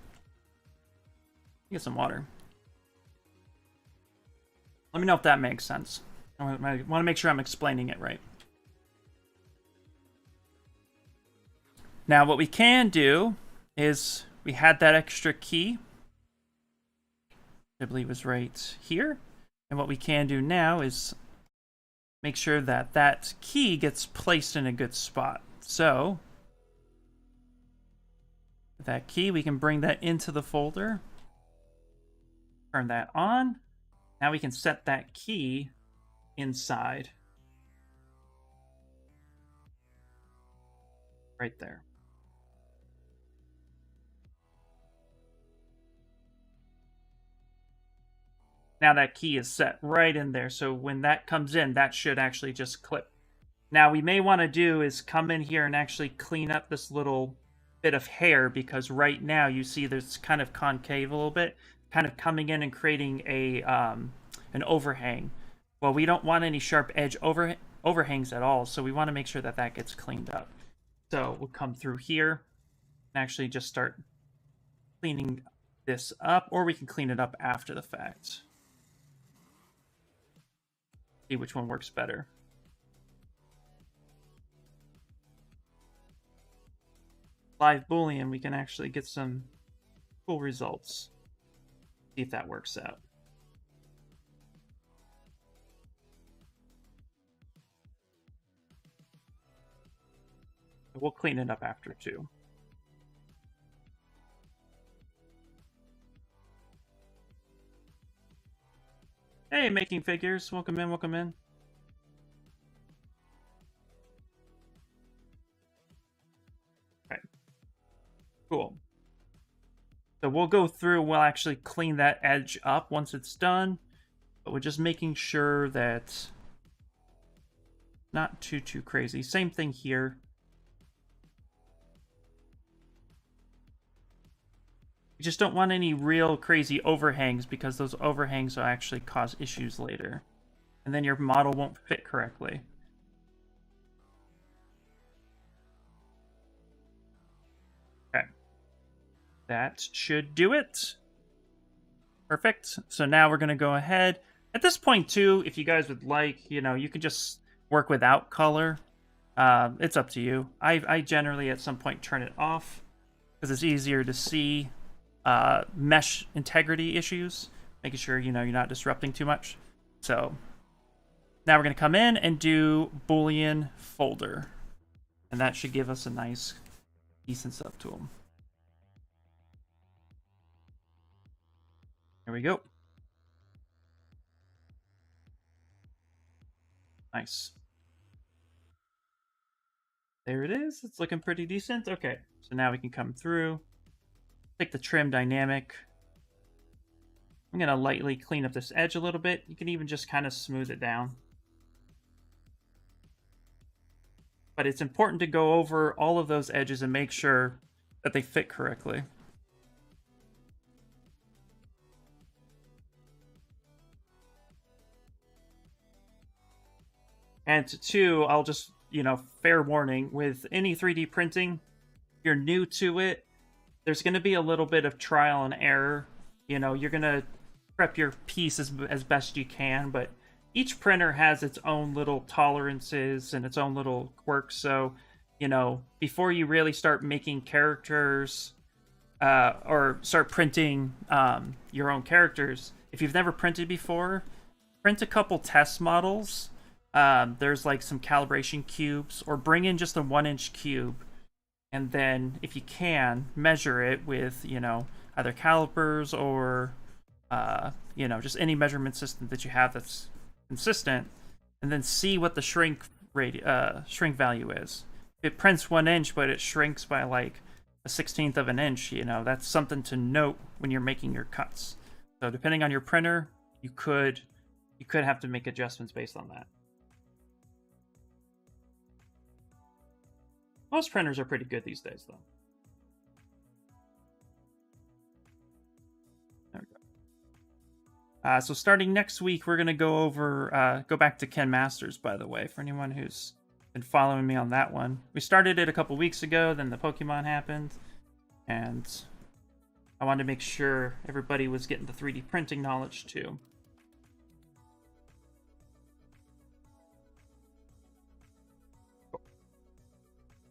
Speaker 1: Get some water. Let me know if that makes sense. I want to make sure I'm explaining it right. Now, what we can do is we had that extra key. I believe was right here. And what we can do now is make sure that that key gets placed in a good spot. So, with that key, we can bring that into the folder. Turn that on. Now we can set that key inside. Right there. Now that key is set right in there, so when that comes in, that should actually just clip. Now we may want to do is come in here and actually clean up this little bit of hair, because right now you see there's kind of concave a little bit, kind of coming in and creating a an overhang. Well, we don't want any sharp edge overhangs at all, so we want to make sure that that gets cleaned up. So we'll come through here and actually just start cleaning this up, or we can clean it up after the fact. See which one works better. Live Boolean, we can actually get some cool results. See if that works out. We'll clean it up after too. Hey, making figures. Welcome in, welcome in. Okay. Cool. So we'll go through, we'll actually clean that edge up once it's done, but we're just making sure that not too crazy. Same thing here. You just don't want any real crazy overhangs, because those overhangs will actually cause issues later. And then your model won't fit correctly. That should do it. Perfect. So now we're going to go ahead. At this point, too, if you guys would like, you know, you can just work without color. It's up to you. I generally, at some point, turn it off because it's easier to see mesh integrity issues, making sure, you know, you're not disrupting too much. So now we're going to come in and do Boolean folder. And that should give us a nice, decent subtool. Here we go. Nice. There it is. It's looking pretty decent. Okay, so now we can come through. Take the trim dynamic. I'm going to lightly clean up this edge a little bit. You can even just kind of smooth it down. But it's important to go over all of those edges and make sure that they fit correctly. And two, I'll just, you know, fair warning, with any 3D printing, if you're new to it, there's going to be a little bit of trial and error. You know, you're going to prep your piece as best you can, but each printer has its own little tolerances and its own little quirks. So, you know, before you really start making characters or start printing your own characters, if you've never printed before, print a couple test models. There's like some calibration cubes, or bring in just a 1-inch cube, and then if you can, measure it with, you know, either calipers or you know, just any measurement system that you have that's consistent, and then see what the shrink value is. If it prints 1 inch but it shrinks by like a 1/16 of an inch, you know, that's something to note when you're making your cuts. So depending on your printer, you could have to make adjustments based on that. Most printers are pretty good these days, though. There we go. So starting next week, we're going to go over, go back to Ken Masters, by the way, for anyone who's been following me on that one. We started it a couple weeks ago, then the Pokemon happened, and I wanted to make sure everybody was getting the 3D printing knowledge, too.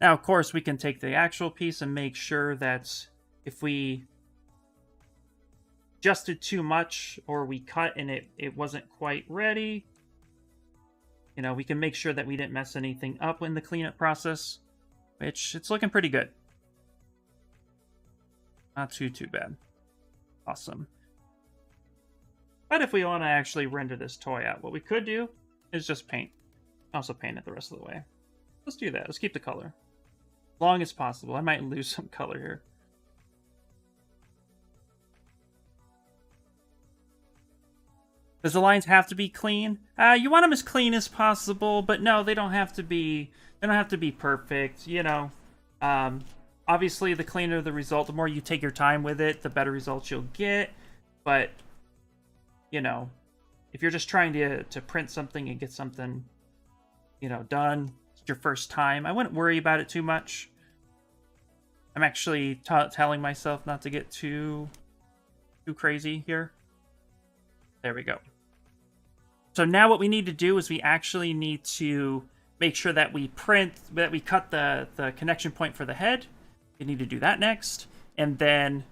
Speaker 1: Now, of course, we can take the actual piece and make sure that if we adjusted too much or we cut and it wasn't quite ready, you know, we can make sure that we didn't mess anything up in the cleanup process, which it's looking pretty good. Not too bad. Awesome. But if we want to actually render this toy out, what we could do is just paint. Also paint it the rest of the way. Let's do that. Let's keep the color as long as possible. I might lose some color here. Does the lines have to be clean? You want them as clean as possible, but no, they don't have to be. They don't have to be perfect. You know, obviously, the cleaner the result, the more you take your time with it, the better results you'll get. But you know, if you're just trying to print something and get something, you know, done, it's your first time, I wouldn't worry about it too much. I'm actually telling myself not to get too crazy here. There we go. So now what we need to do is we actually need to make sure that we cut the connection point for the head. We need to do that next. And then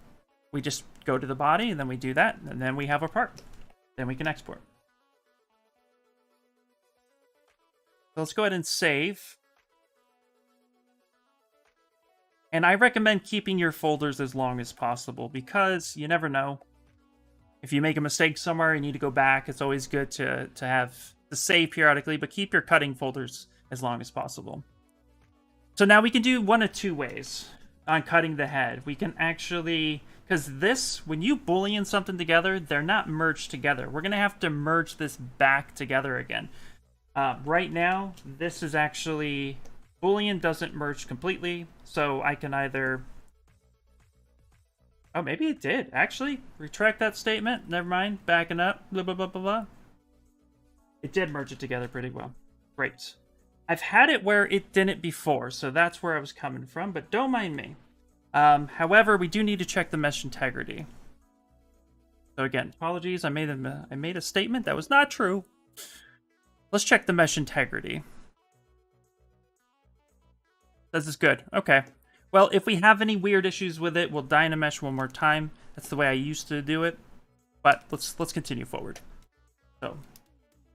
Speaker 1: we just go to the body, and then we do that, and then we have our part. Then we can export. So let's go ahead and save. And I recommend keeping your folders as long as possible, because you never know. If you make a mistake somewhere, you need to go back. It's always good to have to save periodically, but keep your cutting folders as long as possible. So now we can do one of two ways on cutting the head. We can actually, because this, when you Boolean something together, they're not merged together. We're going to have to merge this back together again. Right now, this is actually, Boolean doesn't merge completely, so I can either... Oh, maybe it did, actually. Retract that statement. Never mind. Backing up. Blah, blah, blah, blah, blah. It did merge it together pretty well. Great. I've had it where it didn't before, so that's where I was coming from, but don't mind me. However, we do need to check the mesh integrity. So again, apologies, I made a statement that was not true. Let's check the mesh integrity. This is good. Okay. Well, if we have any weird issues with it, we'll Dynamesh one more time. That's the way I used to do it. But let's continue forward. So,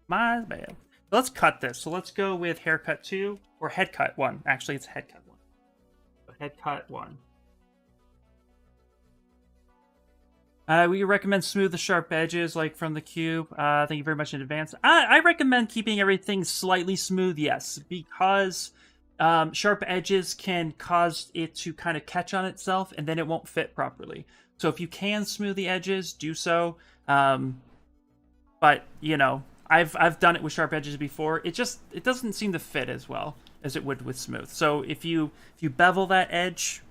Speaker 1: my bad. Let's cut this. So let's go with haircut 2 or head cut 1. Actually, it's head cut 1. So head cut 1. We recommend smooth the sharp edges, like from the cube. Thank you very much in advance. I recommend keeping everything slightly smooth, yes, because sharp edges can cause it to kind of catch on itself, and then it won't fit properly. So if you can smooth the edges, do so. But you know, I've done it with sharp edges before. It doesn't seem to fit as well as it would with smooth. So if you bevel that edge,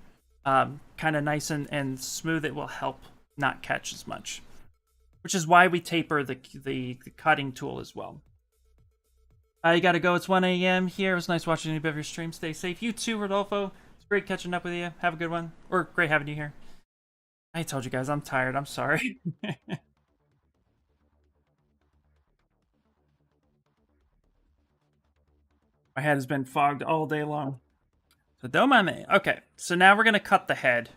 Speaker 1: kind of nice and smooth, it will help not catch as much, which is why we taper the cutting tool as well. You gotta go. It's 1 a.m. here. It was nice watching any of your streams. Stay safe. You too, Rodolfo. It's great catching up with you. Have a good one. Or great having you here. I told you guys I'm tired. I'm sorry. My head has been fogged all day long. So don't mind me. Okay, so now we're gonna cut the head.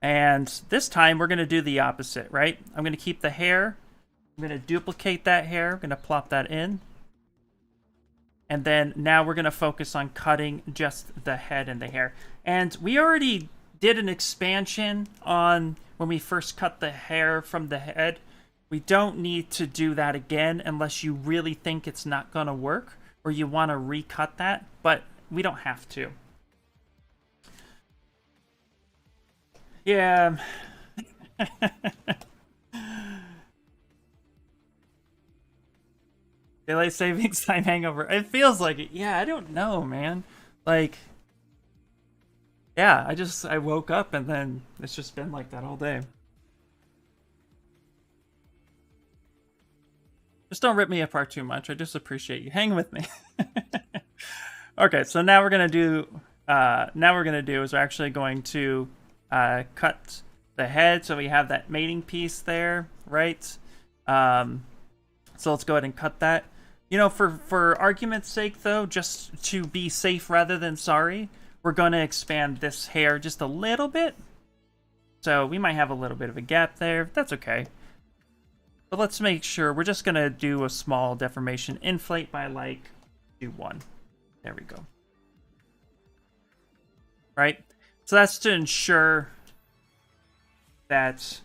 Speaker 1: And this time we're going to do the opposite, right? I'm going to keep the hair. I'm going to duplicate that hair. I'm going to plop that in. And then now we're going to focus on cutting just the head and the hair. And we already did an expansion on when we first cut the hair from the head. We don't need to do that again unless you really think it's not going to work or you want to recut that, but we don't have to. Yeah. Daylight savings time hangover. It feels like it. Yeah, I don't know, man. Like, yeah, I woke up and then it's just been like that all day. Just don't rip me apart too much. I just appreciate you. Hang with me. Okay, so now we're gonna do is we're actually going to cut the head, so we have that mating piece there, right? So let's go ahead and cut that. You know, for argument's sake, though, just to be safe rather than sorry, we're going to expand this hair just a little bit. So we might have a little bit of a gap there. That's okay. But let's make sure. We're just going to do a small deformation. Inflate by, like, do 1. There we go. Right? So that's to ensure that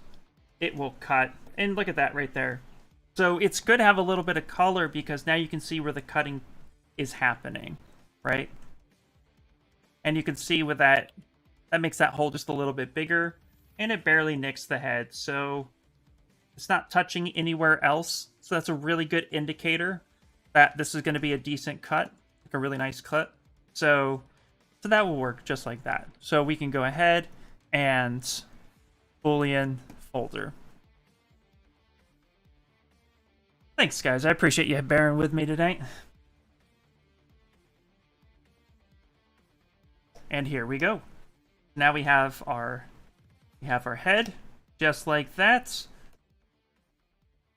Speaker 1: it will cut. And look at that right there. So it's good to have a little bit of color because now you can see where the cutting is happening, right? And you can see with that makes that hole just a little bit bigger, and it barely nicks the head. So it's not touching anywhere else. So that's a really good indicator that this is going to be a decent cut, like a really nice cut. So that will work just like that. So we can go ahead and Boolean folder. Thanks, guys. I appreciate you bearing with me tonight. And here we go. Now we have our head, just like that.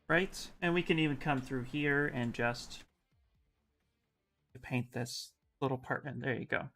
Speaker 1: Right? And we can even come through here and just paint this little part in. There you go.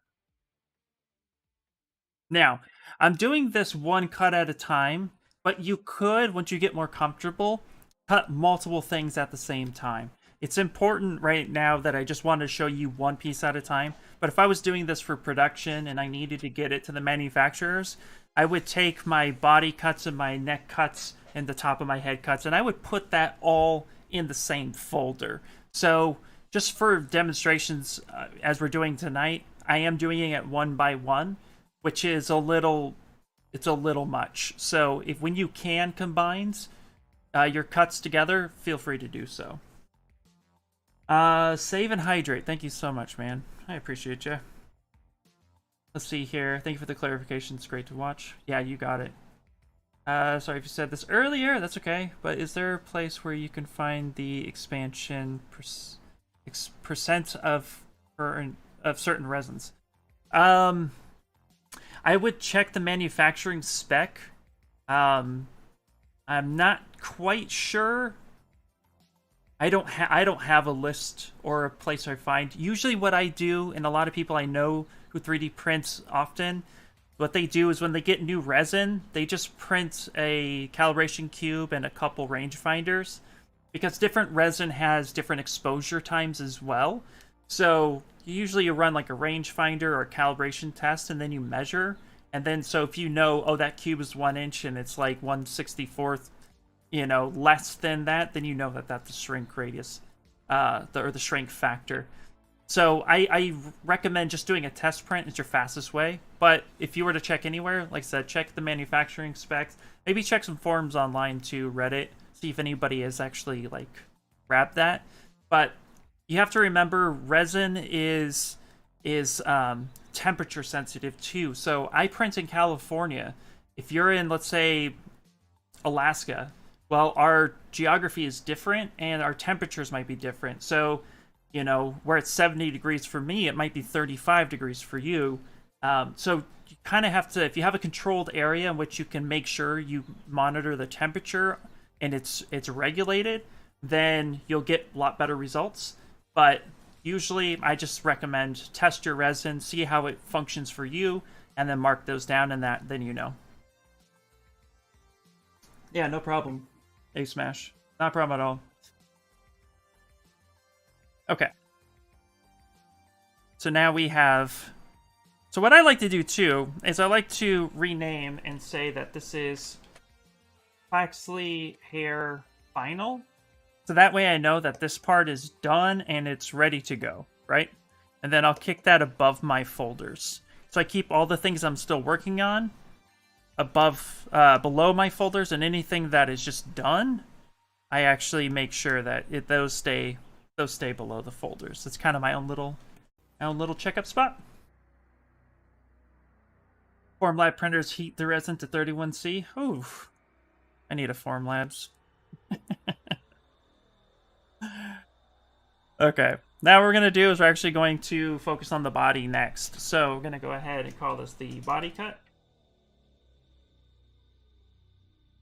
Speaker 1: Now, I'm doing this one cut at a time, but you could, once you get more comfortable, cut multiple things at the same time. It's important right now that I just wanted to show you one piece at a time, but if I was doing this for production and I needed to get it to the manufacturers, I would take my body cuts and my neck cuts and the top of my head cuts, and I would put that all in the same folder. So just for demonstrations, as we're doing tonight, I am doing it one by one, which is a little much. So if when you can combine your cuts together, feel free to do so. Save and hydrate. Thank you so much, man. I appreciate you. Let's see here. Thank you for the clarification. It's great to watch. Yeah, you got it. Sorry if you said this earlier. That's okay. But is there a place where you can find the expansion percent of certain resins? I I would check the manufacturing spec. I'm not quite sure. I don't have a list or a place I find. Usually what I do, and a lot of people I know who 3D prints often, what they do is when they get new resin, they just print a calibration cube and a couple rangefinders, because different resin has different exposure times as well. So usually you run like a rangefinder or a calibration test, and then you measure. And then so if you know, oh, that cube is 1 inch and it's like 1/64th, less than that, then you know that that's the shrink radius, or the shrink factor. So I recommend just doing a test print. It's your fastest way. But if you were to check anywhere, like I said, check the manufacturing specs. Maybe check some forums online too, Reddit, see if anybody has actually like grabbed that. But you have to remember, resin is temperature sensitive too. So I print in California. If you're in, let's say, Alaska, well, our geography is different and our temperatures might be different. So, where it's 70 degrees for me, it might be 35 degrees for you. So you kind of have to, if you have a controlled area in which you can make sure you monitor the temperature and it's regulated, then you'll get a lot better results. But usually I just recommend test your resin, see how it functions for you, and then mark those down, and then you know. Yeah, no problem. A-Smash. Not a problem at all. Okay. So now we have... So what I like to do too is I like to rename and say that this is Paxley Hair Final. So that way I know that this part is done and it's ready to go, right? And then I'll kick that above my folders. So I keep all the things I'm still working on below my folders, and anything that is just done, I actually make sure that those stay below the folders. It's kind of my own little checkup spot. Formlab printers heat the resin to 31C. Ooh, I need a Formlabs. Okay, now what we're gonna do is we're actually going to focus on the body next. So we're gonna go ahead and call this the body cut.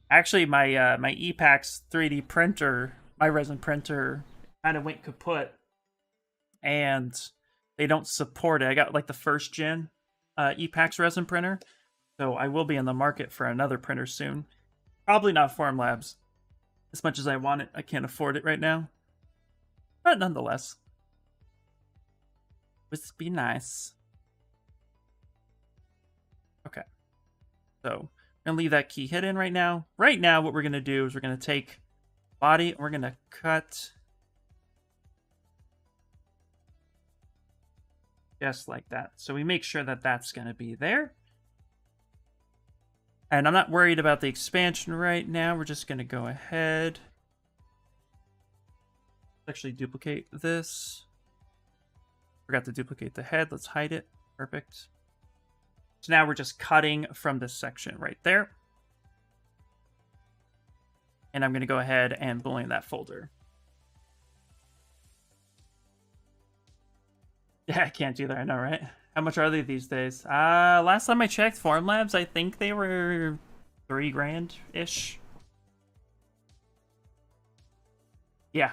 Speaker 1: Actually, my Epax 3D printer, my resin printer, kind of went kaput, and they don't support it. I got like the first gen Epax resin printer, so I will be in the market for another printer soon. Probably not Formlabs. As much as I want it, I can't afford it right now. But nonetheless, would be nice. Okay, so I'm gonna leave that key hidden right now. Right now, what we're gonna do is we're gonna take body and we're gonna cut just like that. So we make sure that that's gonna be there. And I'm not worried about the expansion right now. We're just gonna go ahead. Actually duplicate this. Forgot to duplicate the head. Let's hide it. Perfect. So now we're just cutting from this section right there. And I'm going to go ahead and boolean that folder. Yeah, I can't do that. I know, right? How much are they these days? Last time I checked Formlabs, I think they were $3 grand-ish. Yeah.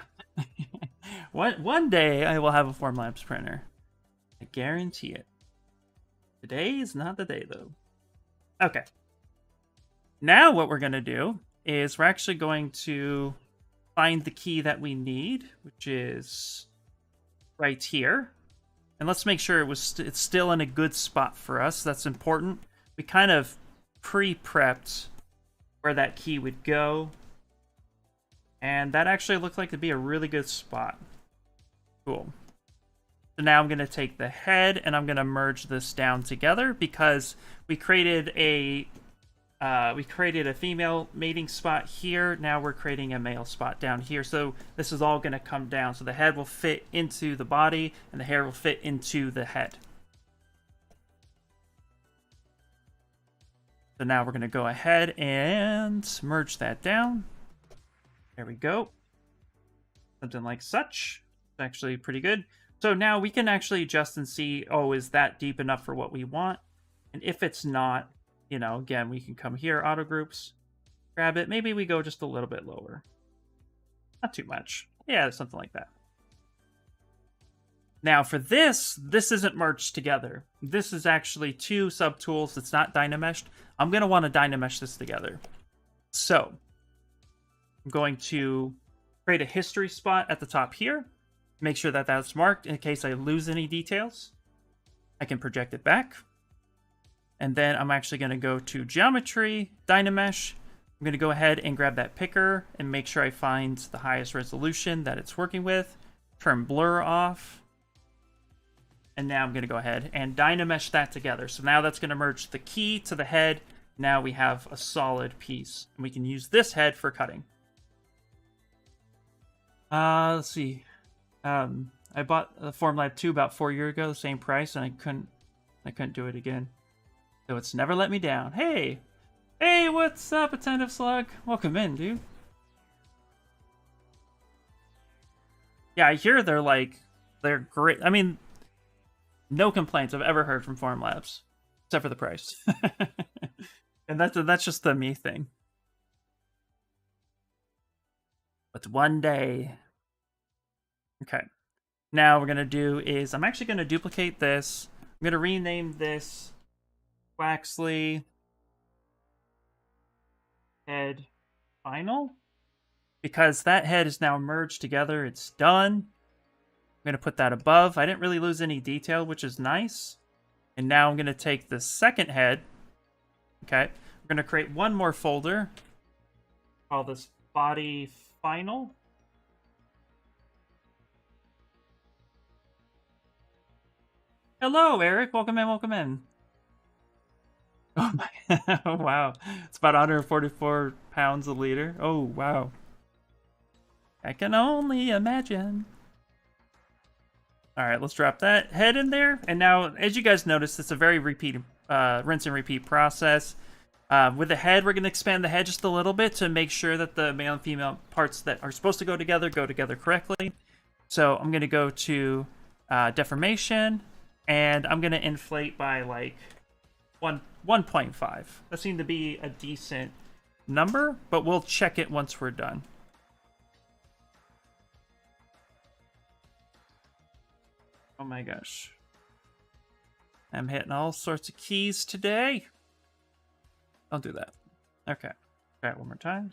Speaker 1: One day I will have a Formlabs printer. I guarantee it. Today is not the day, though. Okay. Now what we're going to do is we're actually going to find the key that we need, which is right here. And let's make sure it's still in a good spot for us. That's important. We kind of pre-prepped where that key would go. And that actually looked like it'd be a really good spot. Cool. So now I'm going to take the head and I'm going to merge this down together because we created a female mating spot here. Now we're creating a male spot down here. So this is all going to come down. So the head will fit into the body and the hair will fit into the head. So now we're going to go ahead and merge that down. There we go. Something like such. It's actually pretty good. So now we can actually adjust and see, oh, is that deep enough for what we want? And if it's not, you know, again, we can come here, auto groups, grab it. Maybe we go just a little bit lower. Not too much. Yeah, something like that. Now for this isn't merged together. This is actually two subtools. It's not Dynameshed. I'm going to want to Dynamesh this together. So I'm going to create a history spot at the top here. Make sure that that's marked in case I lose any details. I can project it back. And then I'm actually going to go to Geometry, Dynamesh. I'm going to go ahead and grab that picker and make sure I find the highest resolution that it's working with. Turn blur off. And now I'm going to go ahead and Dynamesh that together. So now that's going to merge the key to the head. Now we have a solid piece. And we can use this head for cutting. Let's see. I bought the Formlab 2 about 4 years ago, the same price, and I couldn't do it again. So it's never let me down. Hey! Hey, what's up, Attentive Slug? Welcome in, dude. Yeah, I hear they're great. I mean, no complaints I've ever heard from Formlabs, except for the price. And that's just the me thing. But one day. Okay. Now what we're going to do is, I'm actually going to duplicate this. I'm going to rename this Waxley Head Final. Because that head is now merged together. It's done. I'm going to put that above. I didn't really lose any detail, which is nice. And now I'm going to take the second head. Okay. We're going to create one more folder. Call this Body Final. Hello, Eric. Welcome in, welcome in. Oh my, oh, wow. It's about 144 pounds a liter. Oh, wow. I can only imagine. All right, let's drop that head in there. And now, as you guys notice, it's a very rinse and repeat process. With the head, we're going to expand the head just a little bit to make sure that the male and female parts that are supposed to go together correctly. So I'm going to go to deformation, and I'm going to inflate by like 1.5. That seemed to be a decent number, but we'll check it once we're done. Oh my gosh. I'm hitting all sorts of keys today. Don't do that. Okay. Try it one more time.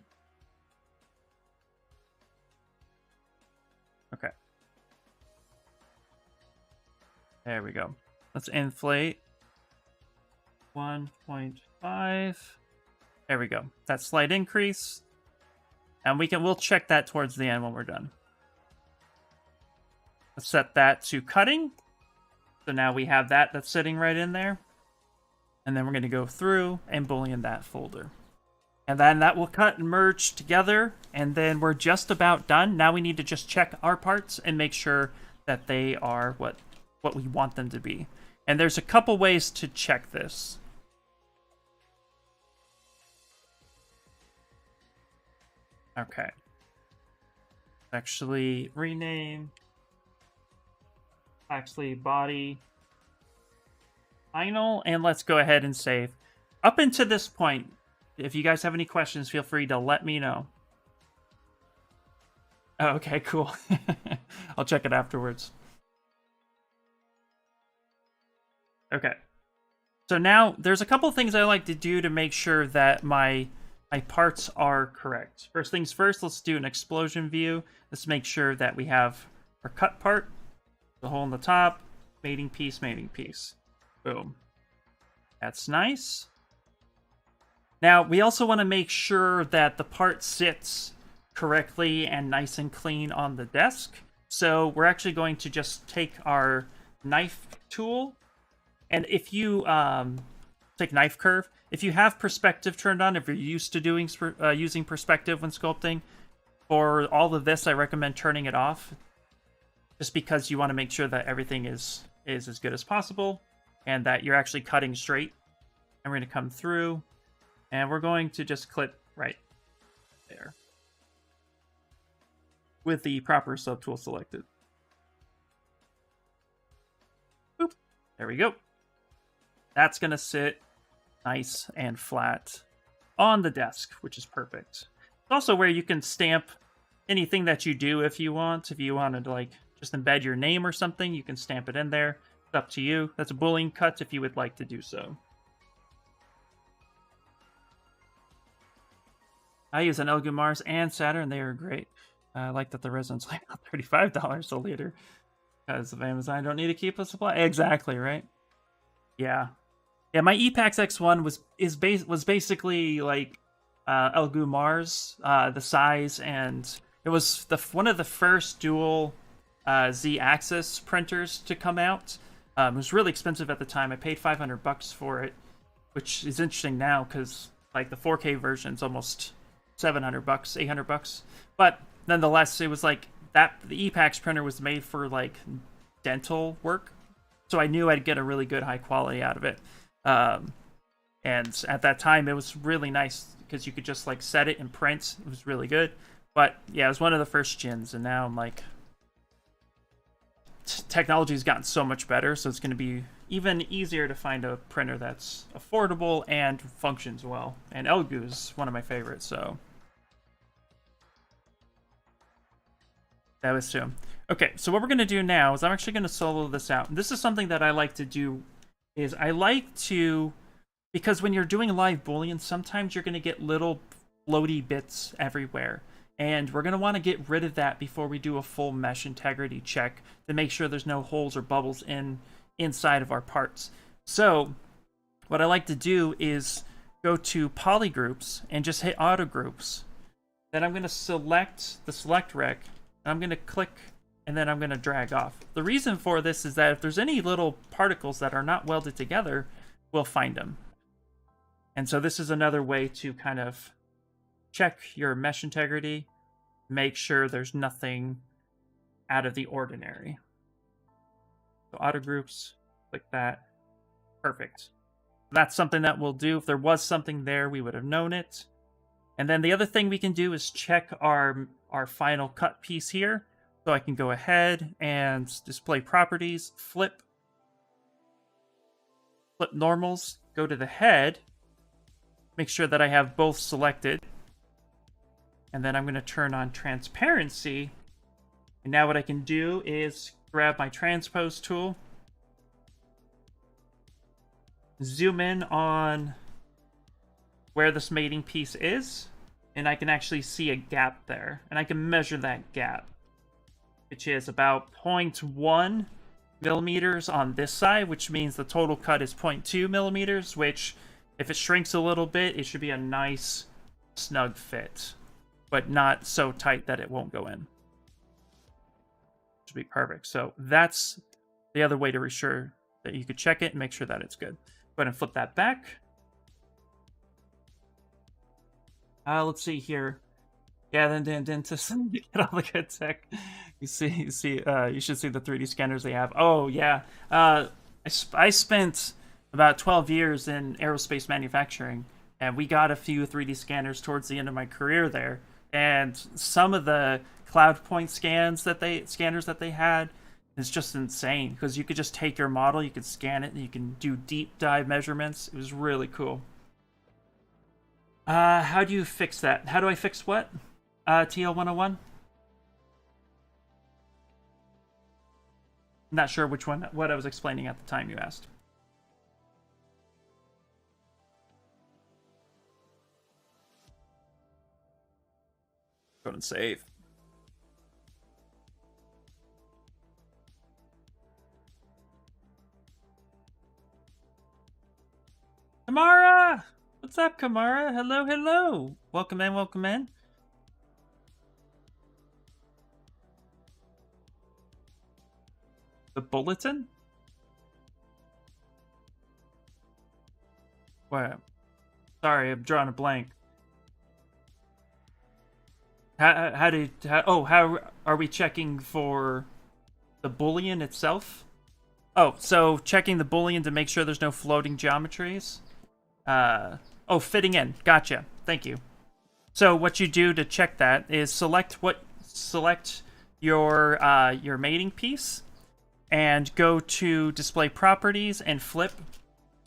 Speaker 1: Okay. There we go. Let's inflate. 1.5. There we go. That slight increase. And we'll check that towards the end when we're done. Let's set that to cutting. So now we have that's sitting right in there. And then we're going to go through and boolean that folder. And then that will cut and merge together. And then we're just about done. Now we need to just check our parts and make sure that they are what we want them to be. And there's a couple ways to check this. Okay. Actually, rename Actually Body Final, and let's go ahead and save. Up until this point, if you guys have any questions, feel free to let me know. Oh, okay, cool. I'll check it afterwards. Okay. So now, there's a couple things I like to do to make sure that my parts are correct. First things first, let's do an explosion view. Let's make sure that we have our cut part, the hole in the top, mating piece. Boom. That's nice. Now, we also want to make sure that the part sits correctly and nice and clean on the desk. So we're actually going to just take our knife tool, and if you take knife curve, if you have perspective turned on, if you're used to using perspective when sculpting, for all of this, I recommend turning it off, just because you want to make sure that everything is as good as possible and that you're actually cutting straight. And we're going to come through, and we're going to just clip right there with the proper subtool selected. Boop. There we go. That's going to sit nice and flat on the desk, which is perfect. It's also where you can stamp anything that you do if you want. If you wanted to like just embed your name or something, you can stamp it in there. It's up to you. That's a Boolean cut if you would like to do so. I use an Elgu Mars and Saturn. They are great. I like that the resin's like $35 a liter because of Amazon. I don't need to keep a supply. Exactly, right? Yeah. Yeah, my Epax X1 was basically like Elgu Mars, the size, and it was one of the first dual Z-axis printers to come out. It was really expensive at the time. I paid $500 for it, which is interesting now because like the 4K version's almost $700, $800. But nonetheless, it was like that. The Epax printer was made for like dental work, so I knew I'd get a really good high quality out of it. And at that time, it was really nice because you could just like set it and print. It was really good. But yeah, it was one of the first gens, and now I'm like, technology's gotten so much better, so it's going to be even easier to find a printer that's affordable and functions well. And Elgu's one of my favorites, so that was too. Okay, so what we're going to do now is I'm actually going to solo this out. And this is something that I like to do, is I like to, because when you're doing live Boolean, sometimes you're going to get little floaty bits everywhere. And we're going to want to get rid of that before we do a full mesh integrity check to make sure there's no holes or bubbles inside of our parts. So what I like to do is go to polygroups and just hit auto groups. Then I'm going to select the select rec, and I'm going to click, and then I'm going to drag off. The reason for this is that if there's any little particles that are not welded together, we'll find them. And so this is another way to kind of check your mesh integrity, make sure there's nothing out of the ordinary. So auto groups, click that. Perfect. That's something that we'll do. If there was something there, we would have known it. And then the other thing we can do is check our final cut piece here. So I can go ahead and display properties, flip normals, go to the head, make sure that I have both selected. And then I'm going to turn on transparency. And now what I can do is grab my transpose tool, zoom in on where this mating piece is, and I can actually see a gap there. And I can measure that gap, which is about 0.1 millimeters on this side, which means the total cut is 0.2 millimeters, which if it shrinks a little bit, it should be a nice snug fit, but not so tight that it won't go in. Should be perfect. So that's the other way to ensure that you could check it and make sure that it's good. Go ahead and flip that back. Let's see here. Yeah, then dentist get all the good tech. You should see the 3D scanners they have. Oh yeah, I spent about 12 years in aerospace manufacturing, and we got a few 3D scanners towards the end of my career there. And some of the cloud point scanners that they had is just insane, because you could just take your model, you could scan it, and you can do deep dive measurements. It was really cool. How do you fix that? How do I fix what? TL101? Not sure what I was explaining at the time you asked. Go and save. Kamara! What's up, Kamara? Hello, hello. Welcome in, welcome in. The bulletin? What? Sorry, I'm drawing a blank. How are we checking for the Boolean itself? Oh, so checking the Boolean to make sure there's no floating geometries. Fitting in. Gotcha. Thank you. So what you do to check that is select your mating piece and go to display properties and flip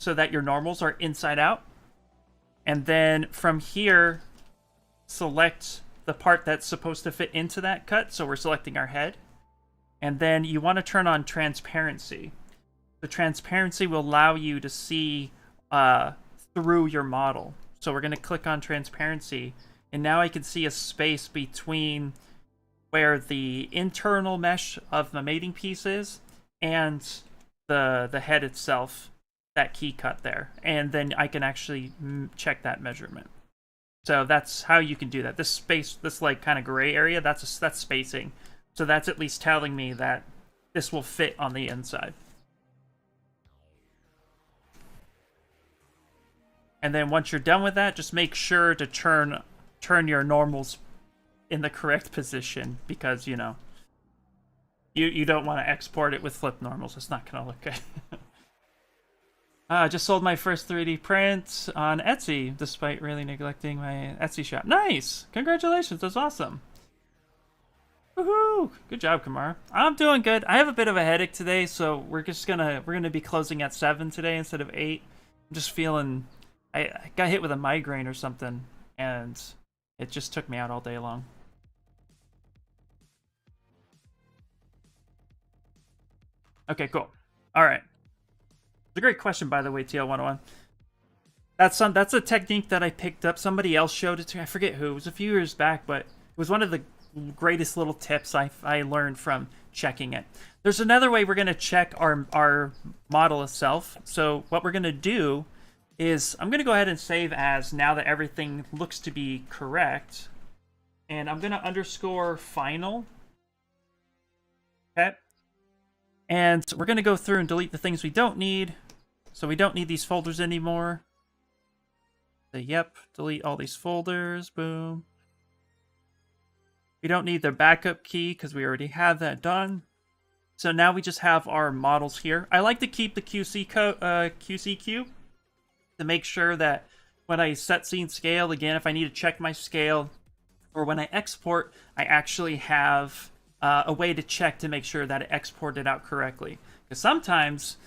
Speaker 1: so that your normals are inside out. And then from here, select the part that's supposed to fit into that cut. So we're selecting our head. And then you want to turn on transparency. The transparency will allow you to see through your model. So we're going to click on transparency. And now I can see a space between where the internal mesh of the mating piece is and the head itself, that key cut there. And then I can actually check that measurement. So that's how you can do that. This space, this like kind of gray area, that's spacing. So that's at least telling me that this will fit on the inside. And then once you're done with that, just make sure to turn your normals in the correct position, because, you know, you don't want to export it with flip normals. It's not going to look good. I just sold my first 3D print on Etsy, despite really neglecting my Etsy shop. Nice! Congratulations, that's awesome. Woohoo! Good job, Kamara. I'm doing good. I have a bit of a headache today, so we're gonna be closing at 7 today instead of 8. I'm just feeling, I got hit with a migraine or something, and it just took me out all day long. Okay, cool. All right. It's a great question, by the way, TL101. That's a technique that I picked up. Somebody else showed it to me. I forget who. It was a few years back, but it was one of the greatest little tips I learned from checking it. There's another way we're going to check our model itself. So what we're going to do is I'm going to go ahead and save as now that everything looks to be correct. And I'm going to underscore final. Okay. And we're going to go through and delete the things we don't need. So we don't need these folders anymore. Say, yep, delete all these folders. Boom. We don't need the backup key because we already have that done. So now we just have our models here. I like to keep the QC cube to make sure that when I set scene scale, again, if I need to check my scale, or when I export, I actually have a way to check to make sure that it exported out correctly. Because sometimes,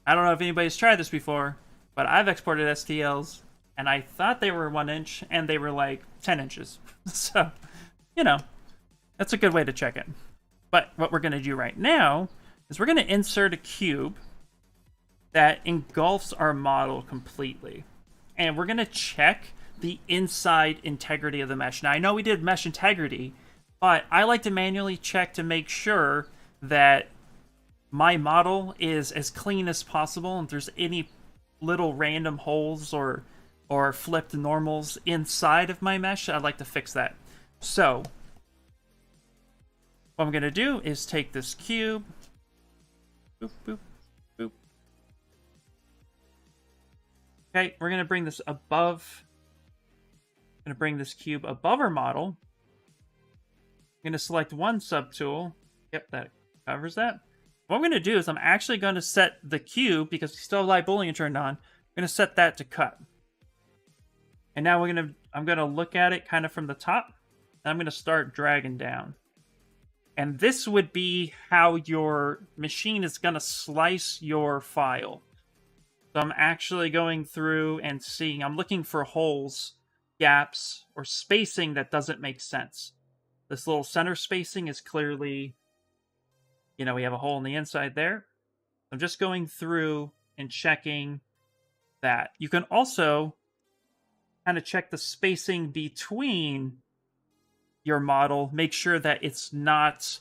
Speaker 1: I don't know if anybody's tried this before, but I've exported STLs, and I thought they were 1 inch, and they were like 10 inches. So, you know, that's a good way to check it. But what we're going to do right now is we're going to insert a cube that engulfs our model completely. And we're going to check the inside integrity of the mesh. Now, I know we did mesh integrity, but I like to manually check to make sure that my model is as clean as possible. And if there's any little random holes or flipped normals inside of my mesh, I'd like to fix that. So what I'm going to do is take this cube. Boop, boop, boop. Okay, we're going to bring this above. I'm going to bring this cube above our model. I'm going to select one subtool. Yep, that covers that. What I'm going to do is I'm actually going to set the cube, because we still have live boolean turned on, I'm going to set that to cut. And now I'm going to look at it kind of from the top, and I'm going to start dragging down. And this would be how your machine is going to slice your file. So I'm actually going through and seeing, I'm looking for holes, gaps, or spacing that doesn't make sense. This little center spacing is clearly, you know, we have a hole on the inside there. I'm just going through and checking that. You can also kind of check the spacing between your model, make sure that it's not,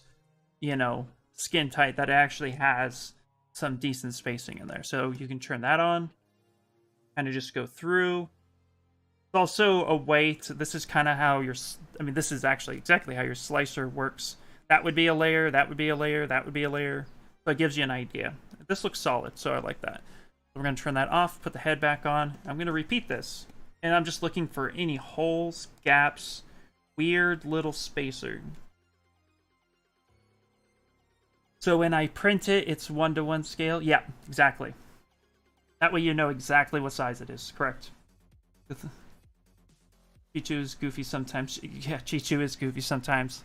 Speaker 1: you know, skin tight, that it actually has some decent spacing in there. So you can turn that on, kind of just go through. It's also a way to, this is kind of how your, I mean, this is actually exactly how your slicer works. That would be a layer, that would be a layer, that would be a layer. So it gives you an idea. This looks solid, so I like that. So we're going to turn that off, put the head back on. I'm going to repeat this. And I'm just looking for any holes, gaps, weird little spacer. So when I print it, it's 1:1 scale. Yeah, exactly. That way you know exactly what size it is. Correct. Chichu is goofy sometimes. Yeah, Chichu is goofy sometimes.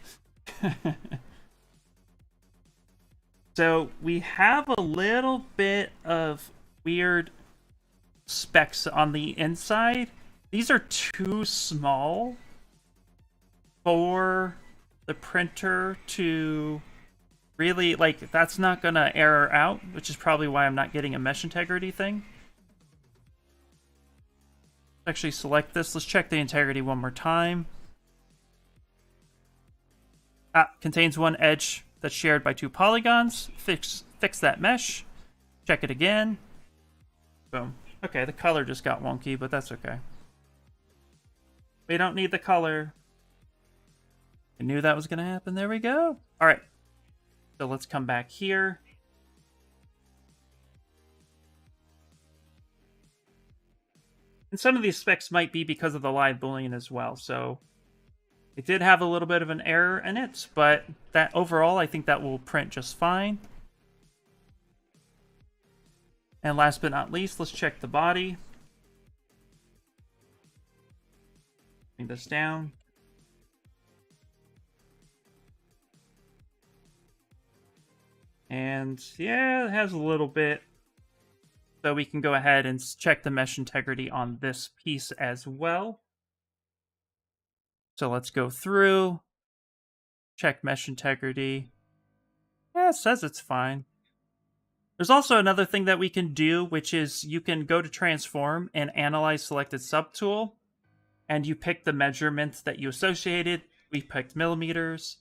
Speaker 1: So we have a little bit of weird specs on the inside. These are too small for the printer to really, like, that's not gonna error out, which is probably why I'm not getting a mesh integrity thing. Actually select this. Let's check the integrity one more time. Contains one edge that's shared by 2 polygons. Fix that mesh. Check it again. Boom. Okay, the color just got wonky, but that's okay. We don't need the color. I knew that was going to happen. There we go. All right. So let's come back here. And some of these specs might be because of the live boolean as well. So it did have a little bit of an error in it, but that overall, I think that will print just fine. And last but not least, let's check the body. Bring this down. And yeah, it has a little bit. So we can go ahead and check the mesh integrity on this piece as well. So let's go through. Check mesh integrity. Yeah, it says it's fine. There's also another thing that we can do, which is you can go to transform and analyze selected subtool. And you pick the measurements that you associated. We picked millimeters.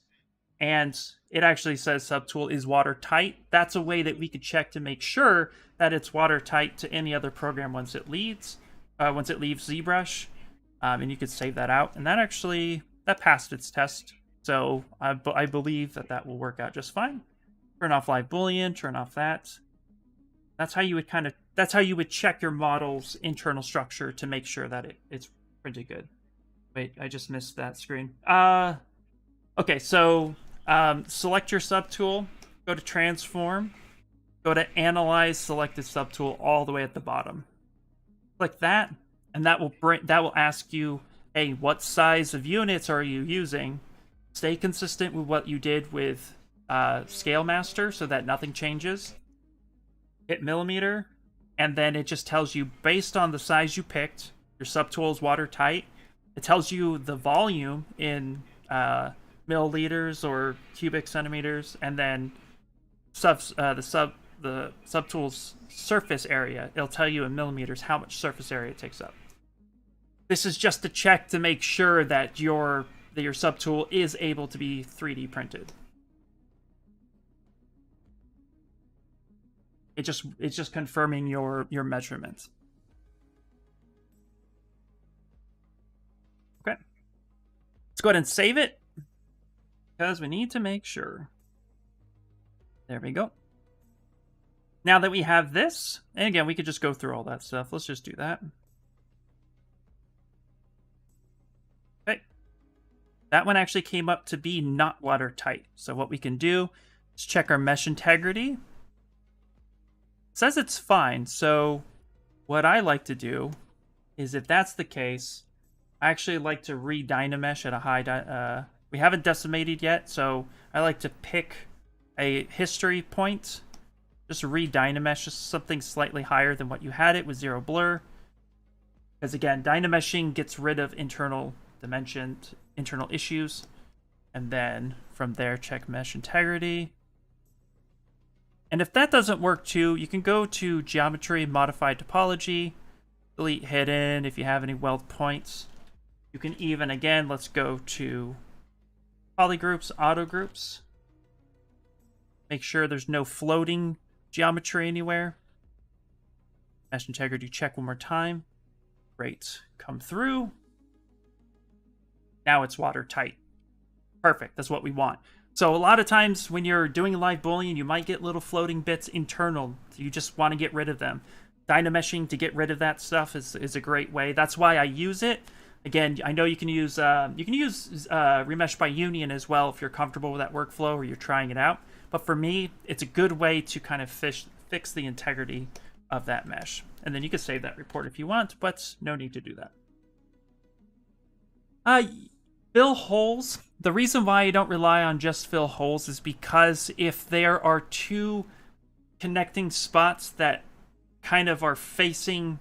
Speaker 1: And it actually says subtool is watertight. That's a way that we could check to make sure that it's watertight to any other program once it leaves ZBrush. And you could save that out. And that passed its test. So I believe that will work out just fine. Turn off live boolean, turn off that. That's how you would check your model's internal structure to make sure that it's printed good. Wait, I just missed that screen. Okay, so select your subtool, go to transform, go to analyze selected subtool all the way at the bottom. Click that, and that will ask you, hey, what size of units are you using? Stay consistent with what you did with Scale Master so that nothing changes. Hit millimeter, and then it just tells you based on the size you picked, your subtool is watertight. It tells you the volume in milliliters or cubic centimeters, and then the subtool's surface area. It'll tell you in millimeters how much surface area it takes up. This is just to check to make sure that your subtool is able to be 3D printed. It's just confirming your measurements. Okay. Let's go ahead and save it, because we need to make sure. There we go. Now that we have this, and again, we could just go through all that stuff. Let's just do that. Okay. That one actually came up to be not watertight. So what we can do is check our mesh integrity. It says it's fine. So what I like to do is, if that's the case, I actually like to re-dynamesh at a high... we haven't decimated yet, so I like to pick a history point. Just re-dynamesh, just something slightly higher than what you had it with 0 blur. Because again, dynameshing gets rid of internal dimensions, internal issues. And then from there, check mesh integrity. And if that doesn't work too, you can go to Geometry, Modify Topology, delete Hidden if you have any weld points. You can even, again, let's go to Polygroups, Auto Groups. Make sure there's no floating geometry anywhere. Mesh integrity check one more time. Great. Come through. Now it's watertight. Perfect. That's what we want. So a lot of times when you're doing a live boolean, you might get little floating bits internal. You just want to get rid of them. Dynameshing to get rid of that stuff is a great way. That's why I use it. Again, I know you can use Remesh by Union as well if you're comfortable with that workflow or you're trying it out. But for me, it's a good way to kind of fix the integrity of that mesh. And then you can save that report if you want, but no need to do that. Fill holes. The reason why I don't rely on just fill holes is because if there are two connecting spots that kind of are facing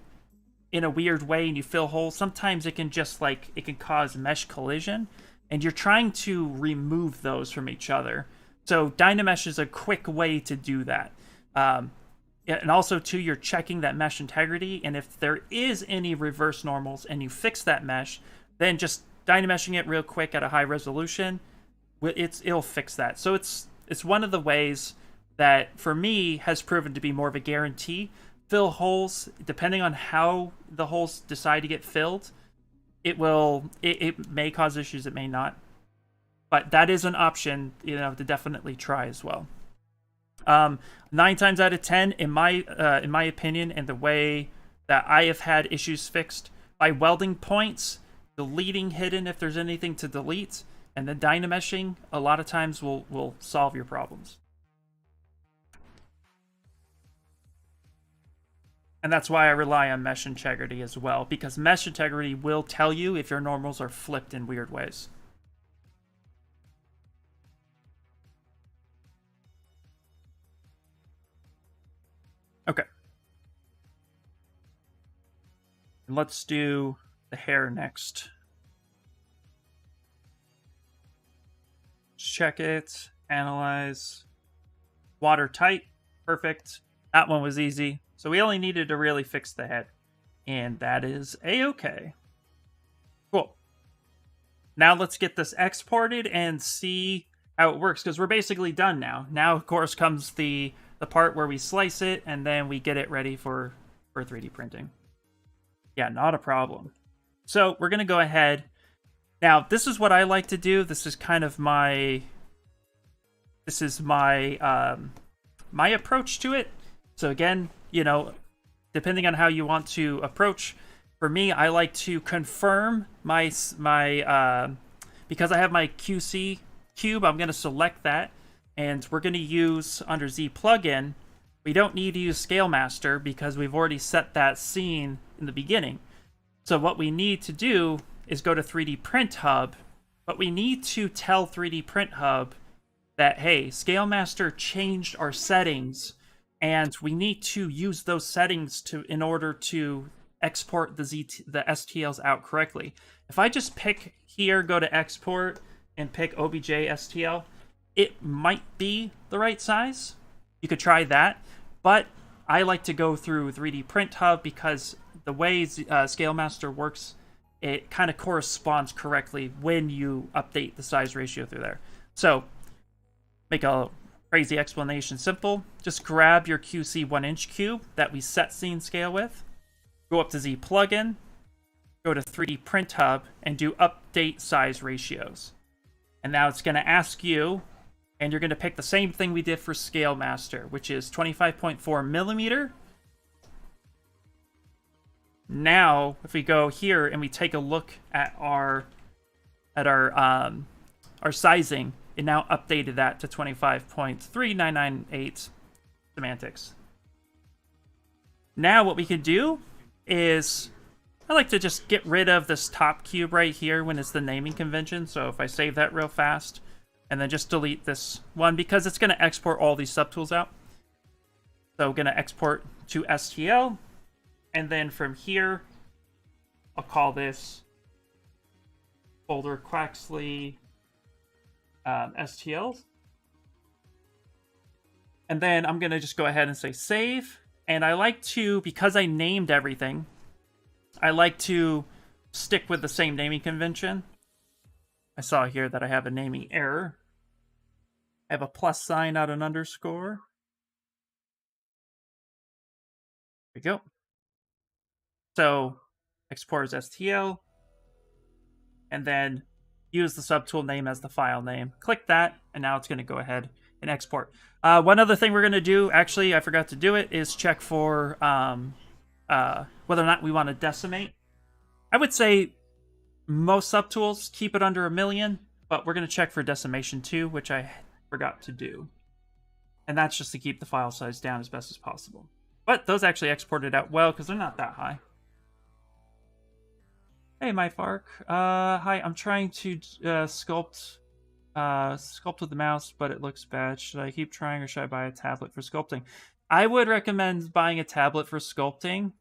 Speaker 1: in a weird way and you fill holes, sometimes it can just like, it can cause mesh collision, and you're trying to remove those from each other. So Dynamesh is a quick way to do that. And also, too, you're checking that mesh integrity, and if there is any reverse normals and you fix that mesh, then just Dynameshing it real quick at a high resolution, it'll fix that. So it's one of the ways that, for me, has proven to be more of a guarantee. Fill holes, depending on how the holes decide to get filled, it may cause issues, it may not. But that is an option, to definitely try as well. 9 times out of 10, in my opinion, and the way that I have had issues fixed, by welding points, deleting hidden if there's anything to delete, and then Dynameshing, a lot of times will solve your problems. And that's why I rely on mesh integrity as well, because mesh integrity will tell you if your normals are flipped in weird ways. Okay. And let's do the hair next. Check it, analyze, watertight, perfect. That one was easy. So we only needed to really fix the head, and that is a-okay. Cool. Now let's get this exported and see how it works, because we're basically done now. Now, of course, comes the part where we slice it, and then we get it ready for 3D printing. Yeah, not a problem. So we're going to go ahead. Now, this is what I like to do. This is kind of my my approach to it. So again, depending on how you want to approach, for me, I like to confirm my because I have my QC cube, I'm going to select that, and we're going to use under Z plugin. We don't need to use Scale Master because we've already set that scene in the beginning. So what we need to do is go to 3D Print Hub, but we need to tell 3D Print Hub that, hey, Scale Master changed our settings, and we need to use those settings in order to export the STLs out correctly. If I just pick here, go to export, and pick OBJ STL, it might be the right size. You could try that, but I like to go through 3D Print Hub because the way Scale Master works, it kind of corresponds correctly when you update the size ratio through there. So, make a crazy explanation simple. Just grab your QC 1-inch cube that we set scene scale with, go up to Z plugin, go to 3D Print Hub, and do update size ratios. And now it's going to ask you, and you're going to pick the same thing we did for Scale Master, which is 25.4 millimeter. Now, if we go here and we take a look at our sizing, it now updated that to 25.3998 semantics. Now what we can do is, I like to just get rid of this top cube right here when it's the naming convention. So if I save that real fast, and then just delete this one, because it's going to export all these subtools out. So I'm going to export to STL, and then from here, I'll call this folder Quaxley STLs. And then I'm going to just go ahead and say save. And I like to, because I named everything, I like to stick with the same naming convention. I saw here that I have a naming error. I have a plus sign, not an underscore. There we go. So export as STL, and then use the subtool name as the file name. Click that, and now it's going to go ahead and export. One other thing we're going to do, actually, I forgot to do it, is check for whether or not we want to decimate. I would say most subtools keep it under 1 million, but we're going to check for decimation too, which I forgot to do. And that's just to keep the file size down as best as possible. But those actually exported out well because they're not that high. Hey, MyFark. Hi, I'm trying to sculpt with the mouse, but it looks bad. Should I keep trying, or should I buy a tablet for sculpting? I would recommend buying a tablet for sculpting.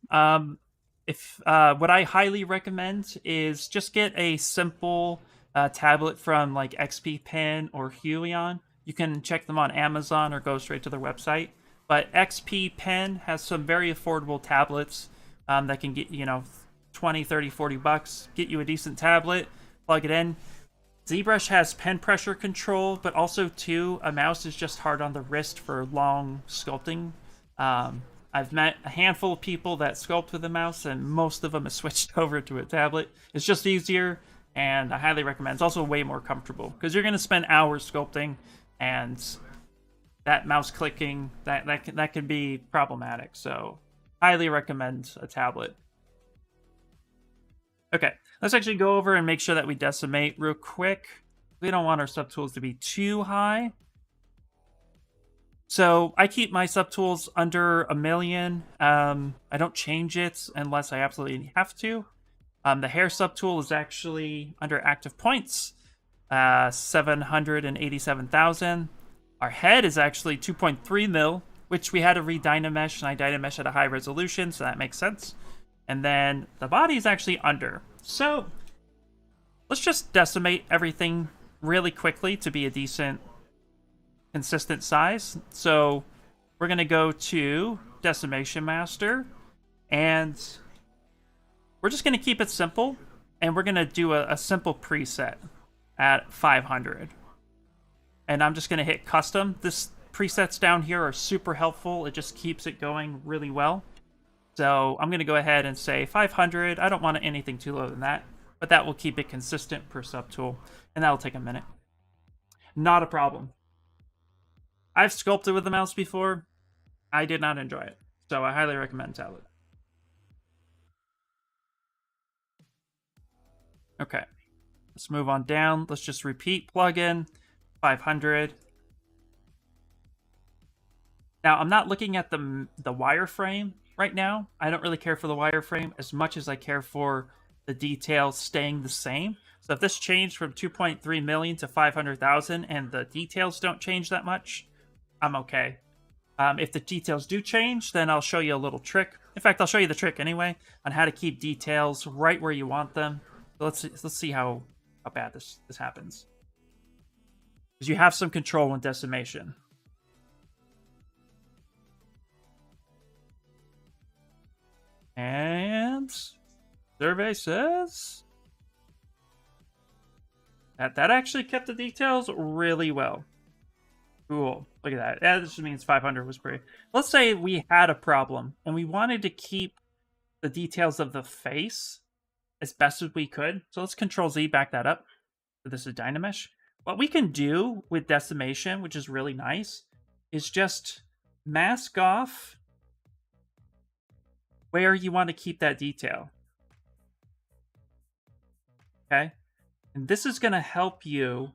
Speaker 1: if what I highly recommend is just get a simple tablet from like XP Pen or Helion. You can check them on Amazon or go straight to their website. But XP Pen has some very affordable tablets that can get, 20, 30, 40 bucks, get you a decent tablet, plug it in. ZBrush has pen pressure control, but also, too, a mouse is just hard on the wrist for long sculpting. I've met a handful of people that sculpt with a mouse, and most of them have switched over to a tablet. It's just easier, and I highly recommend. It's also way more comfortable, because you're going to spend hours sculpting, and that mouse clicking, that can be problematic. So, highly recommend a tablet. Okay, let's actually go over and make sure that we decimate real quick. We don't want our subtools to be too high. So I keep my subtools under 1 million. I don't change it unless I absolutely have to. The hair subtool is actually under active points, 787,000. Our head is actually 2.3 mil, which we had to re-dynamesh, and I dynamesh at a high resolution, so that makes sense. And then the body is actually under. So let's just decimate everything really quickly to be a decent, consistent size. So we're going to go to Decimation Master, and we're just going to keep it simple, and we're going to do a simple preset at 500. And I'm just going to hit Custom. This presets down here are super helpful. It just keeps it going really well. So I'm going to go ahead and say 500. I don't want anything too low than that, but that will keep it consistent per subtool, and that'll take a minute. Not a problem. I've sculpted with the mouse before. I did not enjoy it, so I highly recommend tablet. Okay, let's move on down. Let's just repeat plugin 500. Now, I'm not looking at the wireframe right now. I don't really care for the wireframe as much as I care for the details staying the same. So if this changed from 2.3 million to 500,000 and the details don't change that much, I'm okay. If the details do change, then I'll show you a little trick. In fact, I'll show you the trick anyway on how to keep details right where you want them. So let's see how bad this happens. Because you have some control in decimation. And survey says that actually kept the details really well. Cool. Look at that. That just means 500 was pretty. Let's say we had a problem and we wanted to keep the details of the face as best as we could. So let's Control Z, back that up. So this is Dynamesh. What we can do with decimation, which is really nice, is just mask off where you want to keep that detail. Okay? And this is going to help you.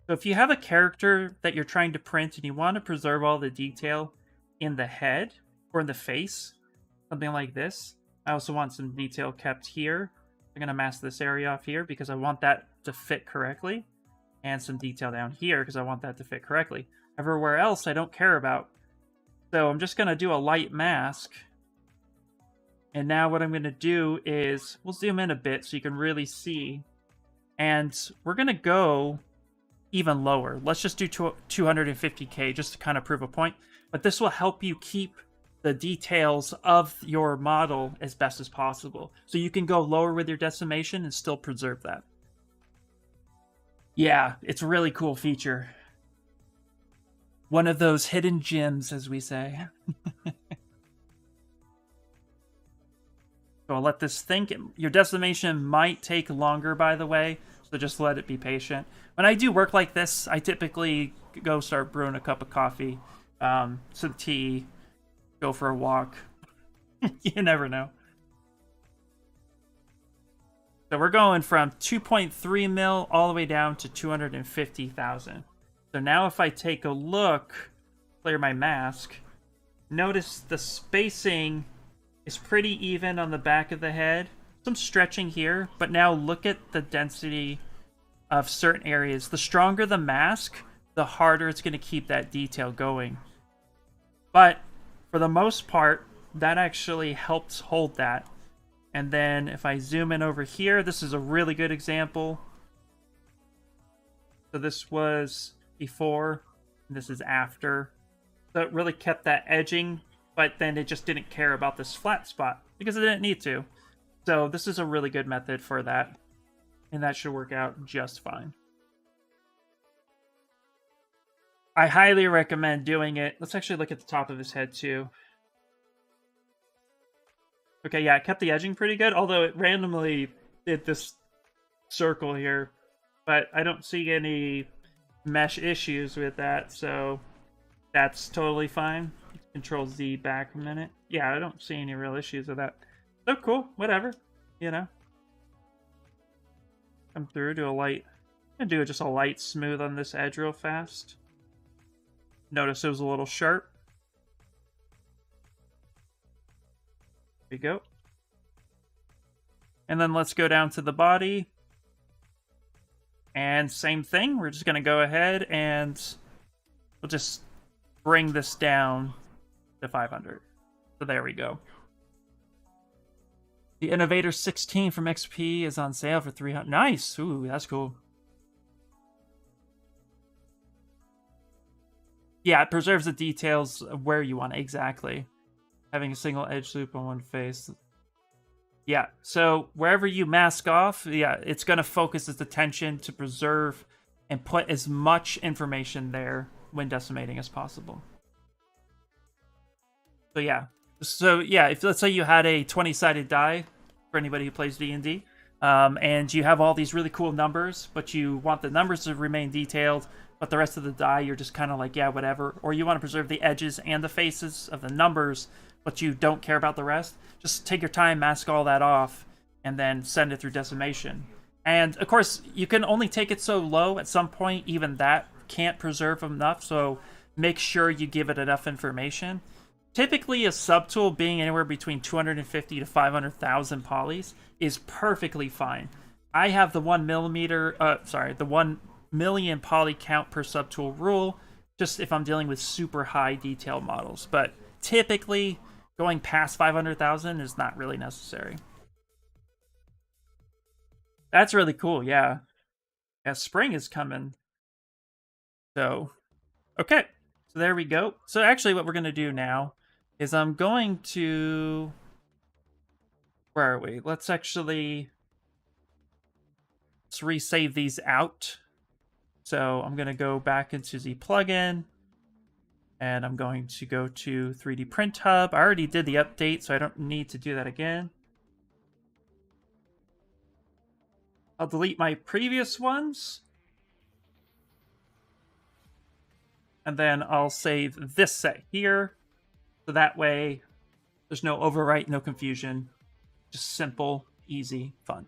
Speaker 1: So if you have a character that you're trying to print and you want to preserve all the detail in the head or in the face, something like this. I also want some detail kept here. I'm going to mask this area off here because I want that to fit correctly. And some detail down here because I want that to fit correctly. Everywhere else I don't care about. So I'm just going to do a light mask. And now what I'm going to do is, we'll zoom in a bit so you can really see. And we're going to go even lower. Let's just do 250K just to kind of prove a point. But this will help you keep the details of your model as best as possible. So you can go lower with your decimation and still preserve that. Yeah, it's a really cool feature. One of those hidden gems, as we say. So I'll let this think. Your decimation might take longer, by the way, so just let it be patient. When I do work like this, I typically go start brewing a cup of coffee, some tea, go for a walk. You never know. So we're going from 2.3 mil all the way down to 250,000. So now if I take a look, clear my mask, notice the spacing is pretty even on the back of the head. Some stretching here, but now look at the density of certain areas. The stronger the mask, the harder it's going to keep that detail going. But for the most part, that actually helps hold that. And then if I zoom in over here, this is a really good example. So this was before, and this is after. So it really kept that edging, but then it just didn't care about this flat spot because it didn't need to. So this is a really good method for that, and that should work out just fine. I highly recommend doing it. Let's actually look at the top of his head too. Okay, yeah, it kept the edging pretty good, although it randomly did this circle here. But I don't see any mesh issues with that, so that's totally fine. Control Z back a minute. Yeah, I don't see any real issues with that. So cool, whatever, you know. Come through, do a light. I'm gonna do just a light smooth on this edge real fast. Notice it was a little sharp. There we go. And then let's go down to the body. And same thing, we're just gonna go ahead and we'll just bring this down to 500. So there we go. The Innovator 16 from XP is on sale for 300. Nice! Ooh, that's cool. Yeah, it preserves the details of where you want it, exactly. Having a single edge loop on one face. Yeah, so wherever you mask off, yeah, it's going to focus its attention to preserve and put as much information there when decimating as possible. So yeah, if let's say you had a 20-sided die for anybody who plays D&D, and you have all these really cool numbers, but you want the numbers to remain detailed, but the rest of the die you're just kind of like, yeah, whatever, or you want to preserve the edges and the faces of the numbers, but you don't care about the rest, just take your time, mask all that off, and then send it through decimation. And of course, you can only take it so low. At some point, even that can't preserve enough, so make sure you give it enough information. Typically, a subtool being anywhere between 250 to 500,000 polys is perfectly fine. I have the 1 million poly count per subtool rule, just if I'm dealing with super high detail models. But typically, going past 500,000 is not really necessary. That's really cool, yeah. Yeah, spring is coming. So, okay. So there we go. So actually what we're going to do now is I'm going to... Where are we? Let's resave these out. So I'm going to go back into the plugin. And I'm going to go to 3D Print Hub. I already did the update, so I don't need to do that again. I'll delete my previous ones. And then I'll save this set here. So that way, there's no overwrite, no confusion. Just simple, easy, fun.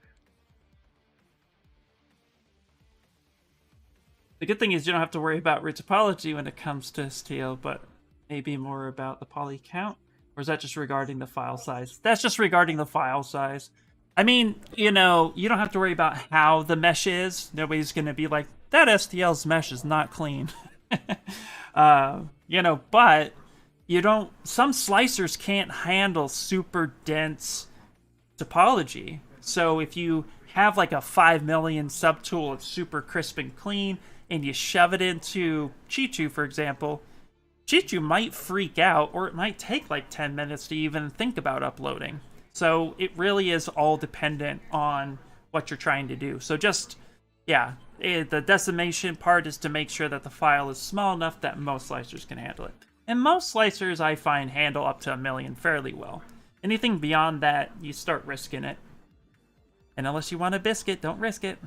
Speaker 1: The good thing is you don't have to worry about topology when it comes to steel, but maybe more about the poly count. Or is that just regarding the file size? That's just regarding the file size. I mean, you know, you don't have to worry about how the mesh is. Nobody's going to be like, that STL's mesh is not clean. You know, but you don't... Some slicers can't handle super dense topology. So if you have like a 5 million subtool, it's super crisp and clean, and you shove it into Chichu, for example, Chichu might freak out, or it might take like 10 minutes to even think about uploading. So it really is all dependent on what you're trying to do. So just, yeah, the decimation part is to make sure that the file is small enough that most slicers can handle it. And most slicers, I find, handle up to 1 million fairly well. Anything beyond that, you start risking it. And unless you want a biscuit, don't risk it.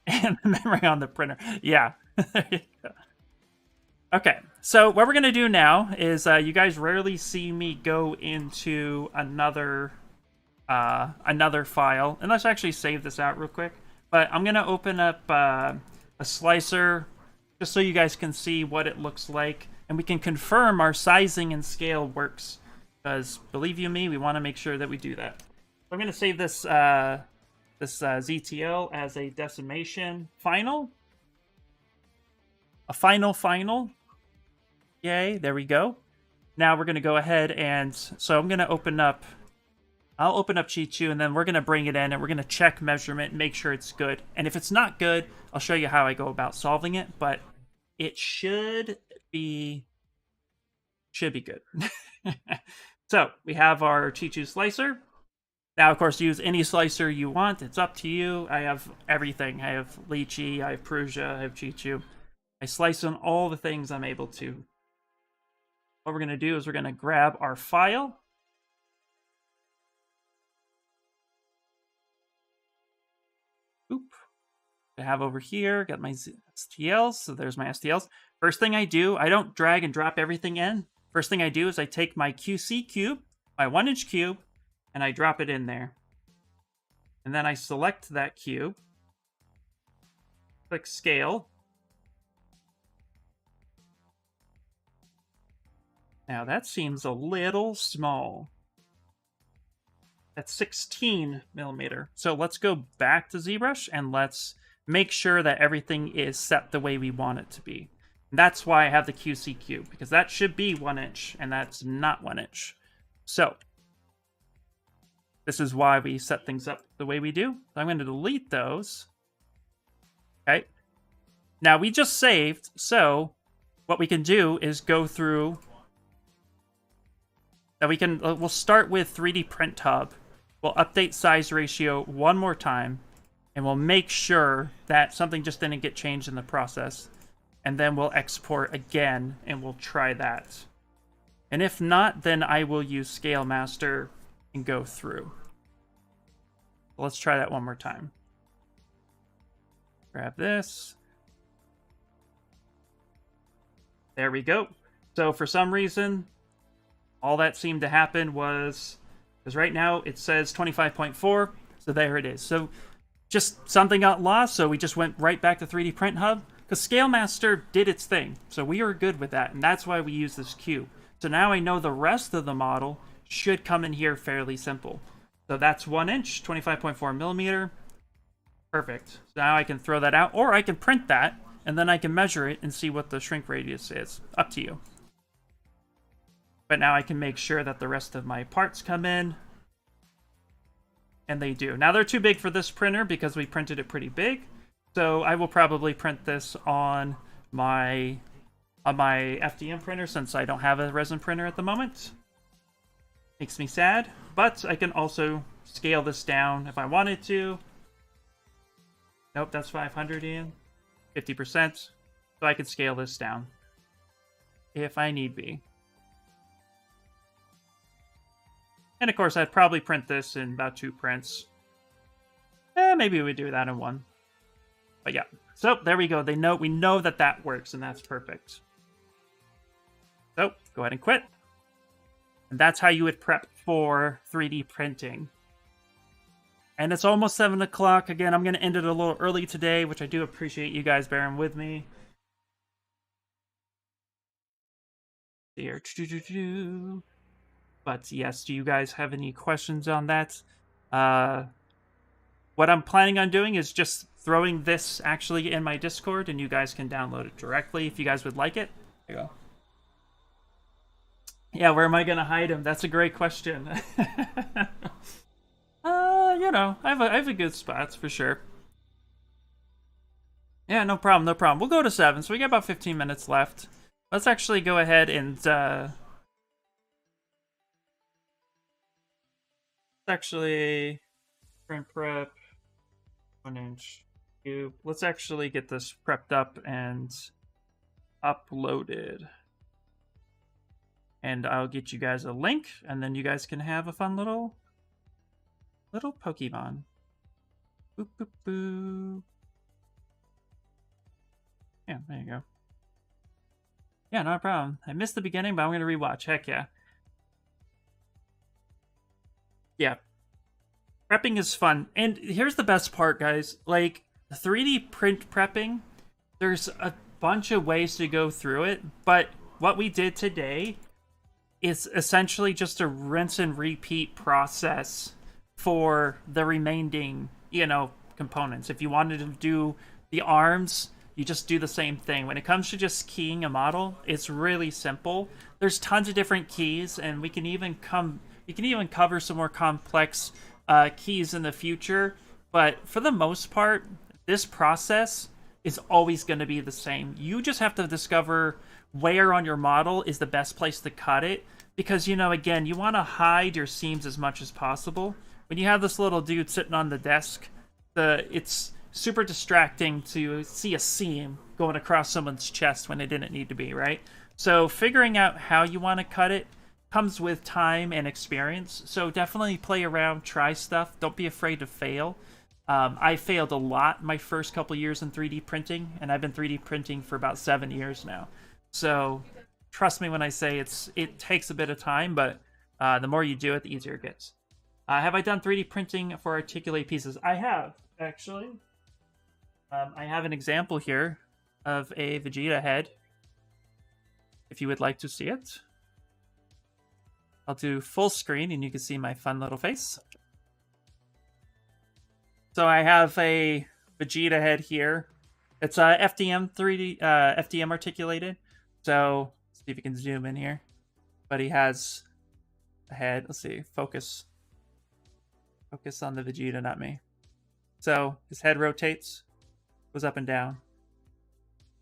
Speaker 1: And the memory on the printer. Yeah. There you go. Okay, so what we're going to do now is you guys rarely see me go into another file. And let's actually save this out real quick. But I'm going to open up a slicer just so you guys can see what it looks like. And we can confirm our sizing and scale works. Because, believe you me, we want to make sure that we do that. So I'm going to save this, ZTL as a decimation final. A final. Yay, there we go. Now we're going to go ahead and, so I'm going to open up, I'll open up Chi-Chu, and then we're going to bring it in, and we're going to check measurement and make sure it's good. And if it's not good, I'll show you how I go about solving it, but it should be good. So we have our Chi-Chu slicer. Now, of course, use any slicer you want. It's up to you. I have everything. I have lychee, I have Prusia, I have Chi-Chu. I slice on all the things I'm able to. What we're going to do is we're going to grab our file. Oop. I have over here, got my STLs. So there's my STLs. First thing I do, I don't drag and drop everything in. First thing I do is I take my QC cube, my 1-inch cube, and I drop it in there. And then I select that cube. Click scale. Now that seems a little small. That's 16 millimeter. So let's go back to ZBrush and let's make sure that everything is set the way we want it to be. And that's why I have the QC cube, because that should be 1 inch and that's not 1 inch. So this is why we set things up the way we do. So I'm going to delete those. Okay. Now we just saved, so what we can do is go through. Now we'll start with 3D Print Hub. We'll update size ratio one more time, and we'll make sure that something just didn't get changed in the process. And then we'll export again, and we'll try that. And if not, then I will use Scale Master and go through. Let's try that one more time. Grab this. There we go. So for some reason, all that seemed to happen was, because right now it says 25.4, so there it is. So just something got lost, so we just went right back to 3D Print Hub, because Scale Master did its thing. So we were good with that, and that's why we use this cube. So now I know the rest of the model should come in here fairly simple. So that's 1 inch, 25.4 millimeter. Perfect. So now I can throw that out, or I can print that, and then I can measure it and see what the shrink radius is. Up to you. But now I can make sure that the rest of my parts come in. And they do. Now they're too big for this printer because we printed it pretty big. So I will probably print this on my FDM printer since I don't have a resin printer at the moment. Makes me sad. But I can also scale this down if I wanted to. Nope, that's 500 in. 50%. So I could scale this down if I need be. And of course, I'd probably print this in about 2 prints. Maybe we do that in 1. But yeah, so there we go. We know that that works, and that's perfect. So go ahead and quit. And that's how you would prep for 3D printing. And it's almost 7 o'clock. Again, I'm going to end it a little early today, which I do appreciate you guys bearing with me. Here. But yes, do you guys have any questions on that? What I'm planning on doing is just throwing this actually in my Discord, and you guys can download it directly if you guys would like it. There you go. Yeah, where am I going to hide him? That's a great question. You know, I have a good spots for sure. Yeah, no problem, no problem. We'll go to 7, so we got about 15 minutes left. Let's actually go ahead and actually print prep 1 inch cube. Let's actually get this prepped up and uploaded. And I'll get you guys a link, and then you guys can have a fun little Pokemon. Boop, boop, boop. Yeah, there you go. Yeah, no problem. I missed the beginning, but I'm going to rewatch. Heck yeah. Yeah. Prepping is fun. And here's the best part, guys. Like, 3D print prepping, there's a bunch of ways to go through it, but what we did today is essentially just a rinse and repeat process for the remaining, components. If you wanted to do the arms, you just do the same thing. When it comes to just keying a model, it's really simple. There's tons of different keys, and we can even cover some more complex keys in the future. But for the most part, this process is always going to be the same. You just have to discover where on your model is the best place to cut it, because, you know, again, you want to hide your seams as much as possible. When you have this little dude sitting on the desk, it's super distracting to see a seam going across someone's chest when it didn't need to be, right? So figuring out how you want to cut it comes with time and experience. So definitely play around, try stuff. Don't be afraid to fail. I failed a lot my first couple years in 3D printing, and I've been 3D printing for about 7 years now. So trust me when I say it takes a bit of time, but the more you do it, the easier it gets. Have I done 3D printing for articulate pieces? I have, actually. I have an example here of a Vegeta head, if you would like to see it. I'll do full screen, and you can see my fun little face. So I have a Vegeta head here. It's FDM 3D, FDM articulated. So let's see if you can zoom in here. But he has a head. Let's see, focus on the Vegeta, not me. So his head rotates, goes up and down,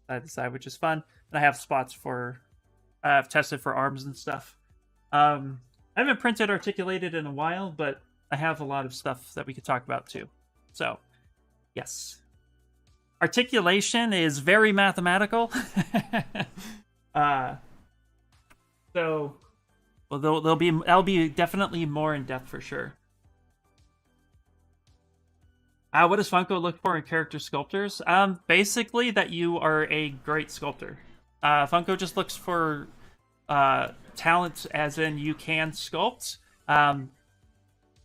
Speaker 1: side to side, which is fun. And I have spots for, I've tested for arms and stuff. I haven't printed articulated in a while, but I have a lot of stuff that we could talk about too. So, yes. Articulation is very mathematical. So, well, that'll be definitely more in depth for sure. What does Funko look for in character sculptors? Basically that you are a great sculptor. Funko just looks for talent, as in you can sculpt.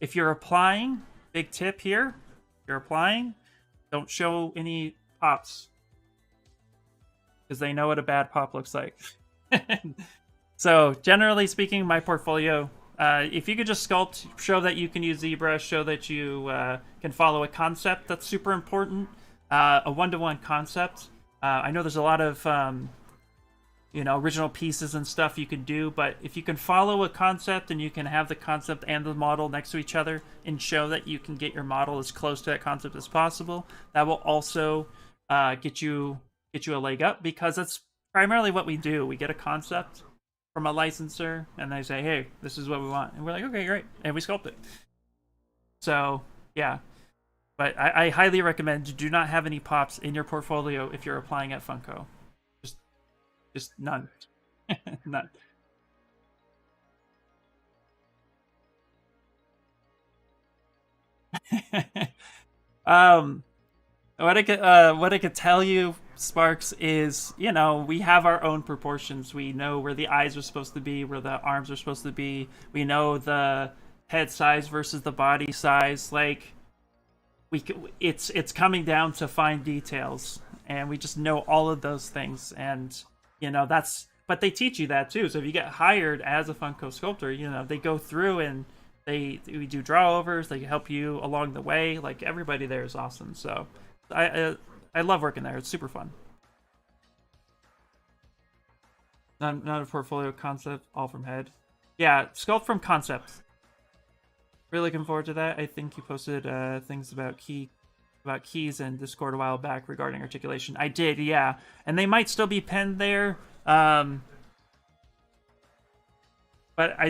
Speaker 1: If you're applying, big tip here, if you're applying, don't show any pops, because they know what a bad pop looks like. So generally speaking, my portfolio, if you could just sculpt, show that you can use ZBrush, show that you can follow a concept, that's super important. A one-to-one concept. I know there's a lot of you know, original pieces and stuff you can do, but if you can follow a concept and you can have the concept and the model next to each other and show that you can get your model as close to that concept as possible, that will also get you a leg up, because that's primarily what we do. We get a concept from a licensor and they say, hey, this is what we want, and we're like, okay, great, and we sculpt it. So yeah, but I highly recommend, do not have any pops in your portfolio if you're applying at Funko. Just none. None. What I could tell you, Sparks, is, you know, we have our own proportions. We know where the eyes are supposed to be, where the arms are supposed to be. We know the head size versus the body size. Like, it's coming down to fine details, and we just know all of those things. And you know, but they teach you that too. So if you get hired as a Funko sculptor, you know, they go through and we do draw overs. They help you along the way. Like, everybody there is awesome. So I love working there. It's super fun. Not a portfolio concept, all from head. Yeah, sculpt from concept. Really looking forward to that. I think you posted things about keys in Discord a while back regarding articulation. I did, yeah. And they might still be penned there. But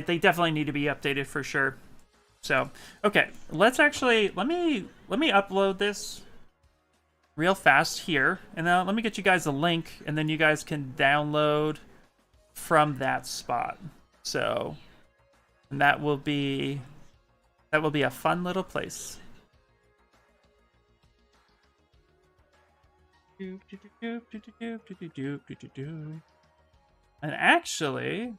Speaker 1: they definitely need to be updated for sure. So, okay, let's actually, let me upload this real fast here, and then let me get you guys a link, and then you guys can download from that spot. So, and that will be a fun little place. And actually,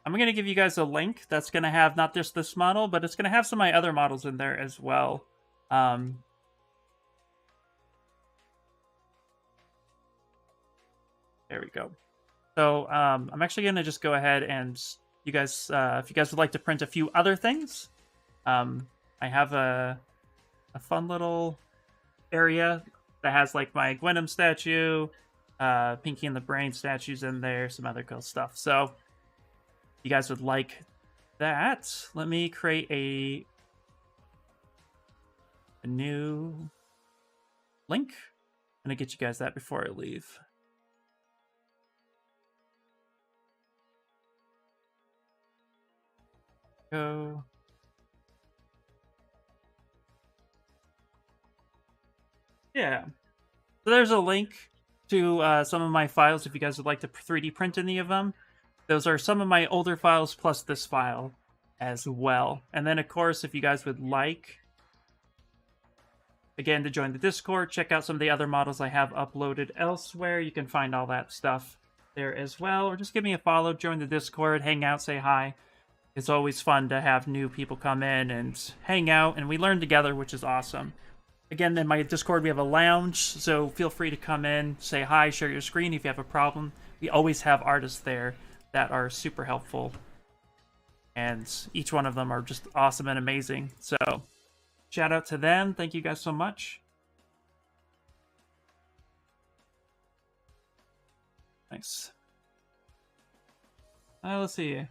Speaker 1: I'm going to give you guys a link that's going to have not just this model, but it's going to have some of my other models in there as well. There we go. So I'm actually going to just go ahead and you guys, if you guys would like to print a few other things, I have a a fun little area that has like my Gwenum statue, Pinky and the Brain statues in there, some other cool stuff. So if you guys would like that, let me create a new link. I'm gonna get you guys that before I leave. Go. Yeah. So there's a link to some of my files if you guys would like to 3D print any of them. Those are some of my older files plus this file as well. And then, of course, if you guys would like, again, to join the Discord, check out some of the other models I have uploaded elsewhere. You can find all that stuff there as well. Or just give me a follow, join the Discord, hang out, say hi. It's always fun to have new people come in and hang out, and we learn together, which is awesome. Again, in my Discord, we have a lounge, so feel free to come in, say hi, share your screen if you have a problem. We always have artists there that are super helpful, and each one of them are just awesome and amazing. So, shout out to them. Thank you guys so much. Nice. Let's see.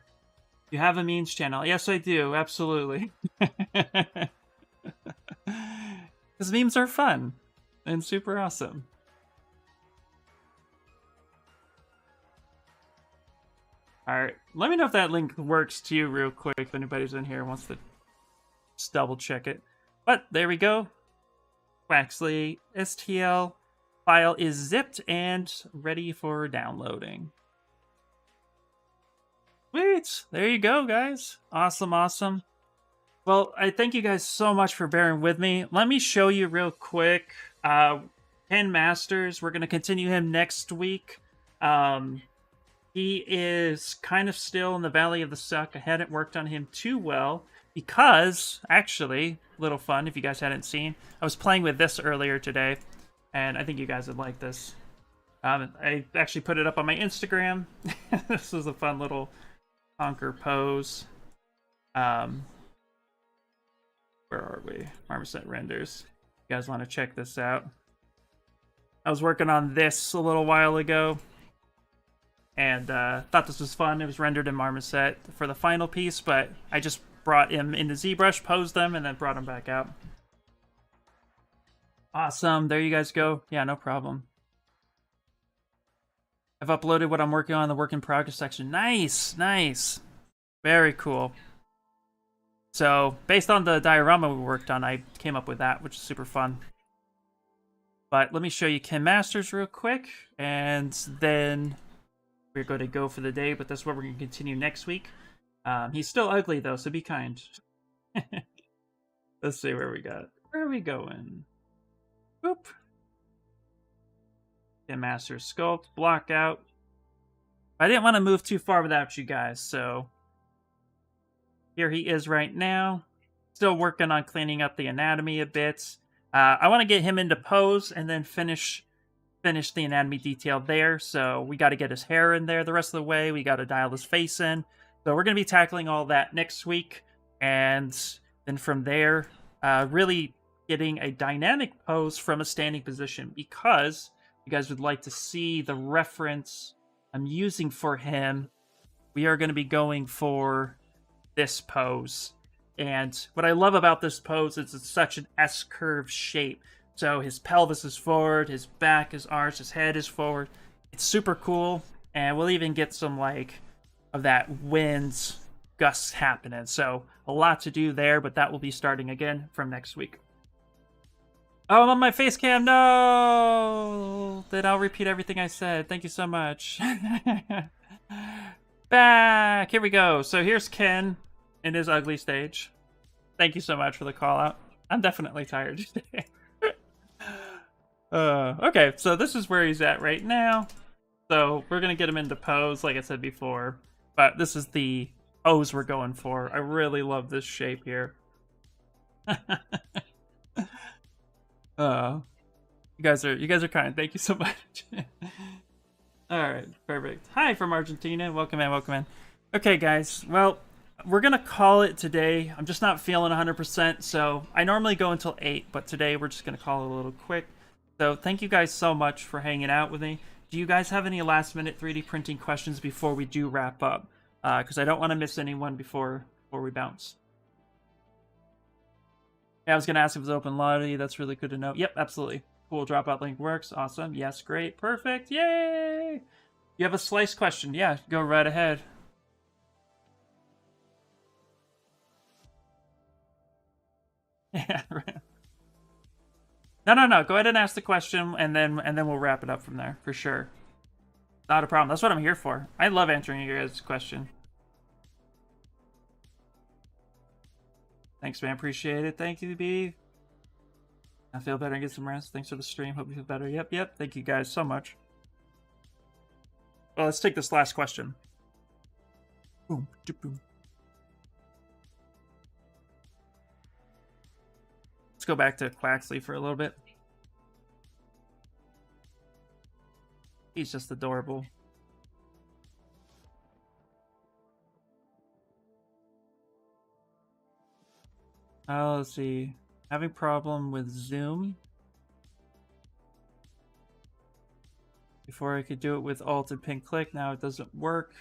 Speaker 1: You have a memes channel. Yes, I do. Absolutely. Because memes are fun and super awesome. Alright, let me know if that link works to you real quick if anybody's in here and wants to just double check it. But there we go. Waxley STL file is zipped and ready for downloading. Sweet! There you go, guys. Awesome, awesome. Well, I thank you guys so much for bearing with me. Let me show you real quick. Ken Masters, we're going to continue him next week. He is kind of still in the Valley of the Suck. I hadn't worked on him too well because, actually, little fun if you guys hadn't seen, I was playing with this earlier today, and I think you guys would like this. I actually put it up on my Instagram. This was a fun little conquer pose. Where are we? Marmoset renders. You guys want to check this out? I was working on this a little while ago, and thought this was fun. It was rendered in Marmoset for the final piece, but I just brought him into ZBrush, posed them, and then brought him back out. Awesome. There you guys go. Yeah, no problem. I've uploaded what I'm working on in the work in progress section. Nice, nice. Very cool. So, based on the diorama we worked on, I came up with that, which is super fun. But let me show you Ken Masters real quick, and then we're going to go for the day, but that's what we're going to continue next week. He's still ugly, though, so be kind. Let's see where we got. Where are we going? Boop. Ken Masters sculpt, block out. I didn't want to move too far without you guys, so here he is right now. Still working on cleaning up the anatomy a bit. I want to get him into pose and then finish the anatomy detail there. So we got to get his hair in there the rest of the way. We got to dial his face in. So we're going to be tackling all that next week. And then from there, really getting a dynamic pose from a standing position, because you guys would like to see the reference I'm using for him. We are going to be going for this pose. And what I love about this pose is it's such an S-curve shape. So his pelvis is forward, his back is arched, his head is forward. It's super cool. And we'll even get some, like, of that wind gusts happening. So a lot to do there, but that will be starting again from next week. Oh, I'm on my face cam. No! Then I'll repeat everything I said. Thank you so much. Back! Here we go. So here's Ken in his ugly stage. Thank you so much for the call out. I'm definitely tired today. Okay, so this is where he's at right now. So we're going to get him into pose, like I said before. But this is the pose we're going for. I really love this shape here. You guys are kind. Thank you so much. All right, perfect. Hi from Argentina. Welcome in, welcome in. Okay, guys. Well, we're gonna call it today. I'm just not feeling 100%, so I normally go until 8, but today we're just gonna call it a little quick. So thank you guys so much for hanging out with me. Do you guys have any last minute 3D printing questions before we do wrap up? Because I don't want to miss anyone before we bounce. Yeah, I was gonna ask if it was open lottery. That's really good to know. Yep, absolutely. Cool. Dropout link works. Awesome. Yes, great. Perfect. Yay! You have a slice question? Yeah, go right ahead. Yeah. No. Go ahead and ask the question, and then we'll wrap it up from there for sure. Not a problem. That's what I'm here for. I love answering your guys' question. Thanks, man. Appreciate it. Thank you, B. I feel better and get some rest. Thanks for the stream. Hope you feel better. Yep. Thank you guys so much. Well, let's take this last question. Boom. Boom. Let's go back to Quaxley for a little bit. He's just adorable. Oh, let's see. Having problem with Zoom. Before I could do it with Alt and pin click. Now it doesn't work.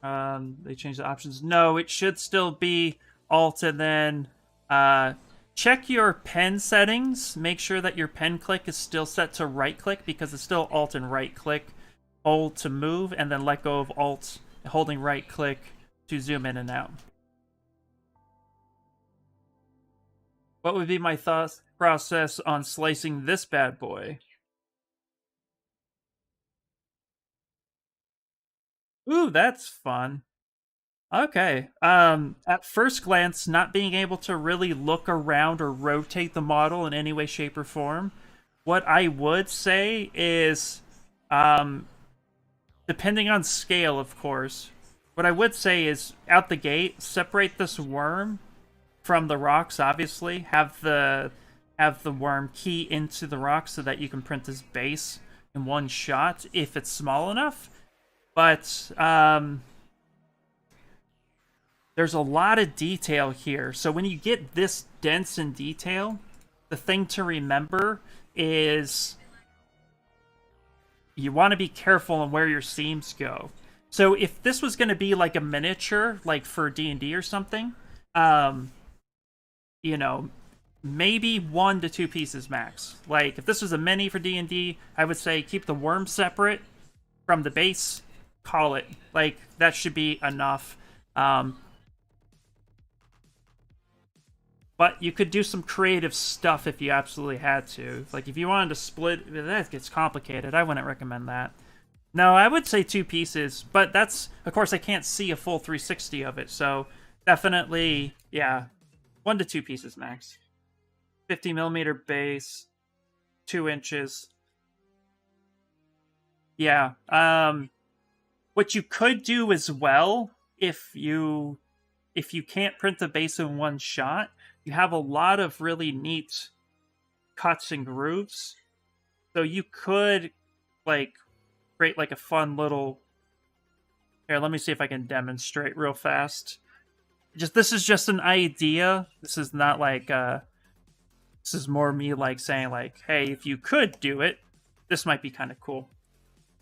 Speaker 1: They changed the options. No, it should still be Alt and then check your pen settings. Make sure that your pen click is still set to right click because it's still Alt and right click. Hold to move and then let go of Alt, holding right click to zoom in and out. What would be my thought process on slicing this bad boy? Ooh, that's fun. Okay. At first glance, not being able to really look around or rotate the model in any way, shape, or form, what I would say is, depending on scale, of course, what I would say is, out the gate, separate this worm from the rocks, obviously. Have the worm key into the rock so that you can print this base in one shot if it's small enough. But there's a lot of detail here. So when you get this dense in detail, the thing to remember is you want to be careful on where your seams go. So if this was going to be like a miniature, like for D&D or something, you know, maybe 1 to 2 pieces max. Like if this was a mini for D&D, I would say keep the worm separate from the base. Call it. Like that should be enough. But you could do some creative stuff if you absolutely had to. Like, if you wanted to split, that gets complicated. I wouldn't recommend that. No, I would say 2 pieces, but that's, of course, I can't see a full 360 of it, so definitely, yeah, 1 to 2 pieces max. 50mm base, 2 inches. Yeah, what you could do as well, if you can't print the base in one shot, you have a lot of really neat cuts and grooves. So you could, like, create, like, a fun little... Here, let me see if I can demonstrate real fast. This is just an idea. This is not, like, this is more me, like, saying, like, hey, if you could do it, this might be kind of cool.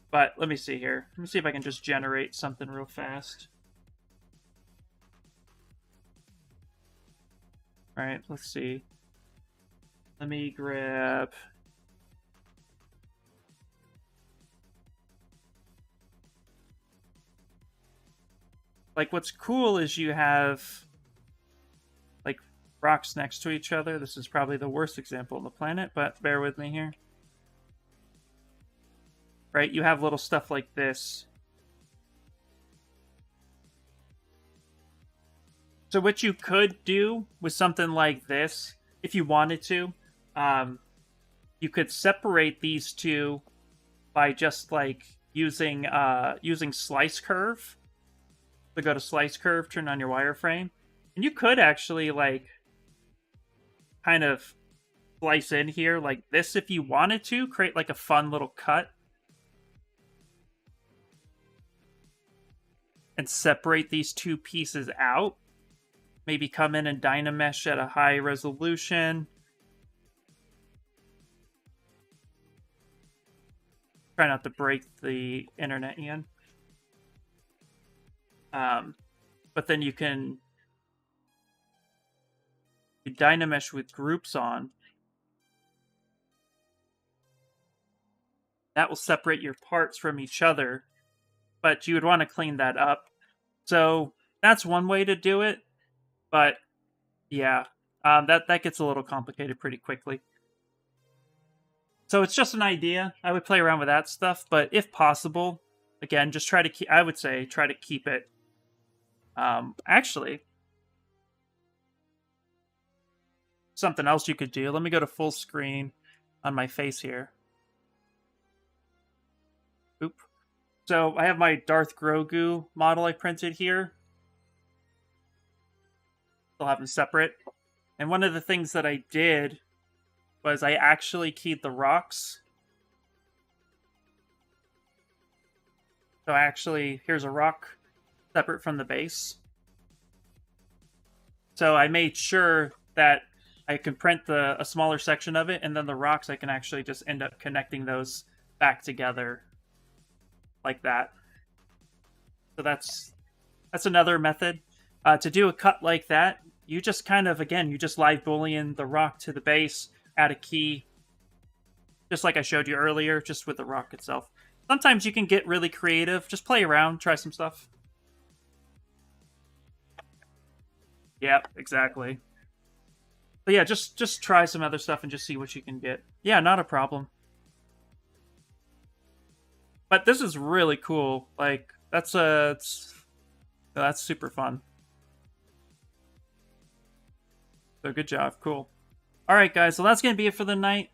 Speaker 1: But let me see here. Let me see if I can just generate something real fast. Alright, let's see. Let me grab... Like, what's cool is you have, like, rocks next to each other. This is probably the worst example on the planet, but bear with me here. Right, you have little stuff like this. So what you could do with something like this, if you wanted to, you could separate these two by just, like, using slice curve. So go to slice curve, turn on your wireframe, and you could actually, like, kind of slice in here like this if you wanted to, create like a fun little cut. And separate these 2 pieces out. maybe come in and Dynamesh at a high resolution. Try not to break the internet, Ian. But then you can Dynamesh with groups on. That will separate your parts from each other, but you would want to clean that up. So that's one way to do it, but yeah, that gets a little complicated pretty quickly. So it's just an idea. I would play around with that stuff, but if possible, again, just try to keep. I would say try to keep it. Actually, something else you could do. Let me go to full screen on my face here. Oop. So I have my Darth Grogu model I printed here. Still have them separate. And one of the things that I did was I actually keyed the rocks. So actually, here's a rock separate from the base. So I made sure that I can print a smaller section of it, and then the rocks I can actually just end up connecting those back together like that. So that's another method. To do a cut like that, you just kind of, again, you just live boolean the rock to the base, add a key, just like I showed you earlier, just with the rock itself. Sometimes you can get really creative. Just play around, try some stuff. Yep, exactly. But yeah, just try some other stuff and just see what you can get. Yeah, not a problem. But this is really cool. Like, that's super fun. So good job. Cool. All right, guys. So that's going to be it for the night.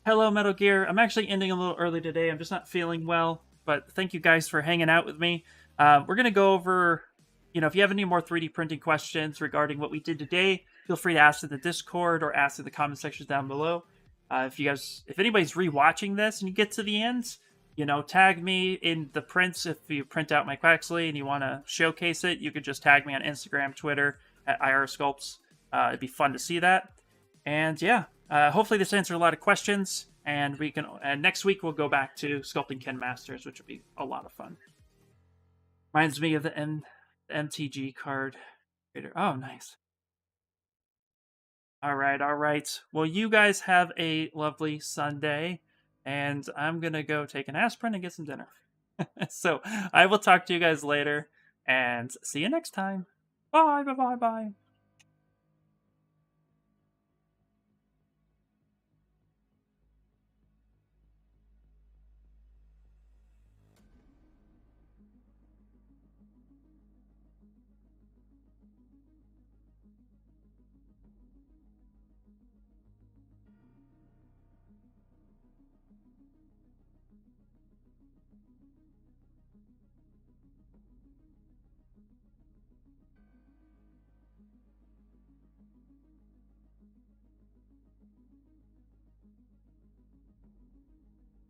Speaker 1: Hello, Metal Gear. I'm actually ending a little early today. I'm just not feeling well. But thank you guys for hanging out with me. We're going to go over, if you have any more 3D printing questions regarding what we did today, feel free to ask in the Discord or ask in the comment sections down below. If anybody's rewatching this and you get to the end, tag me in the prints. If you print out my Quaxley and you want to showcase it, you could just tag me on Instagram, Twitter, at IRSculpts. It'd be fun to see that. And yeah, hopefully this answered a lot of questions. And next week we'll go back to sculpting Ken Masters, which will be a lot of fun. Reminds me of the MTG card. Oh, nice. All right. Well, you guys have a lovely Sunday, and I'm gonna go take an aspirin and get some dinner. So I will talk to you guys later, and see you next time. Bye.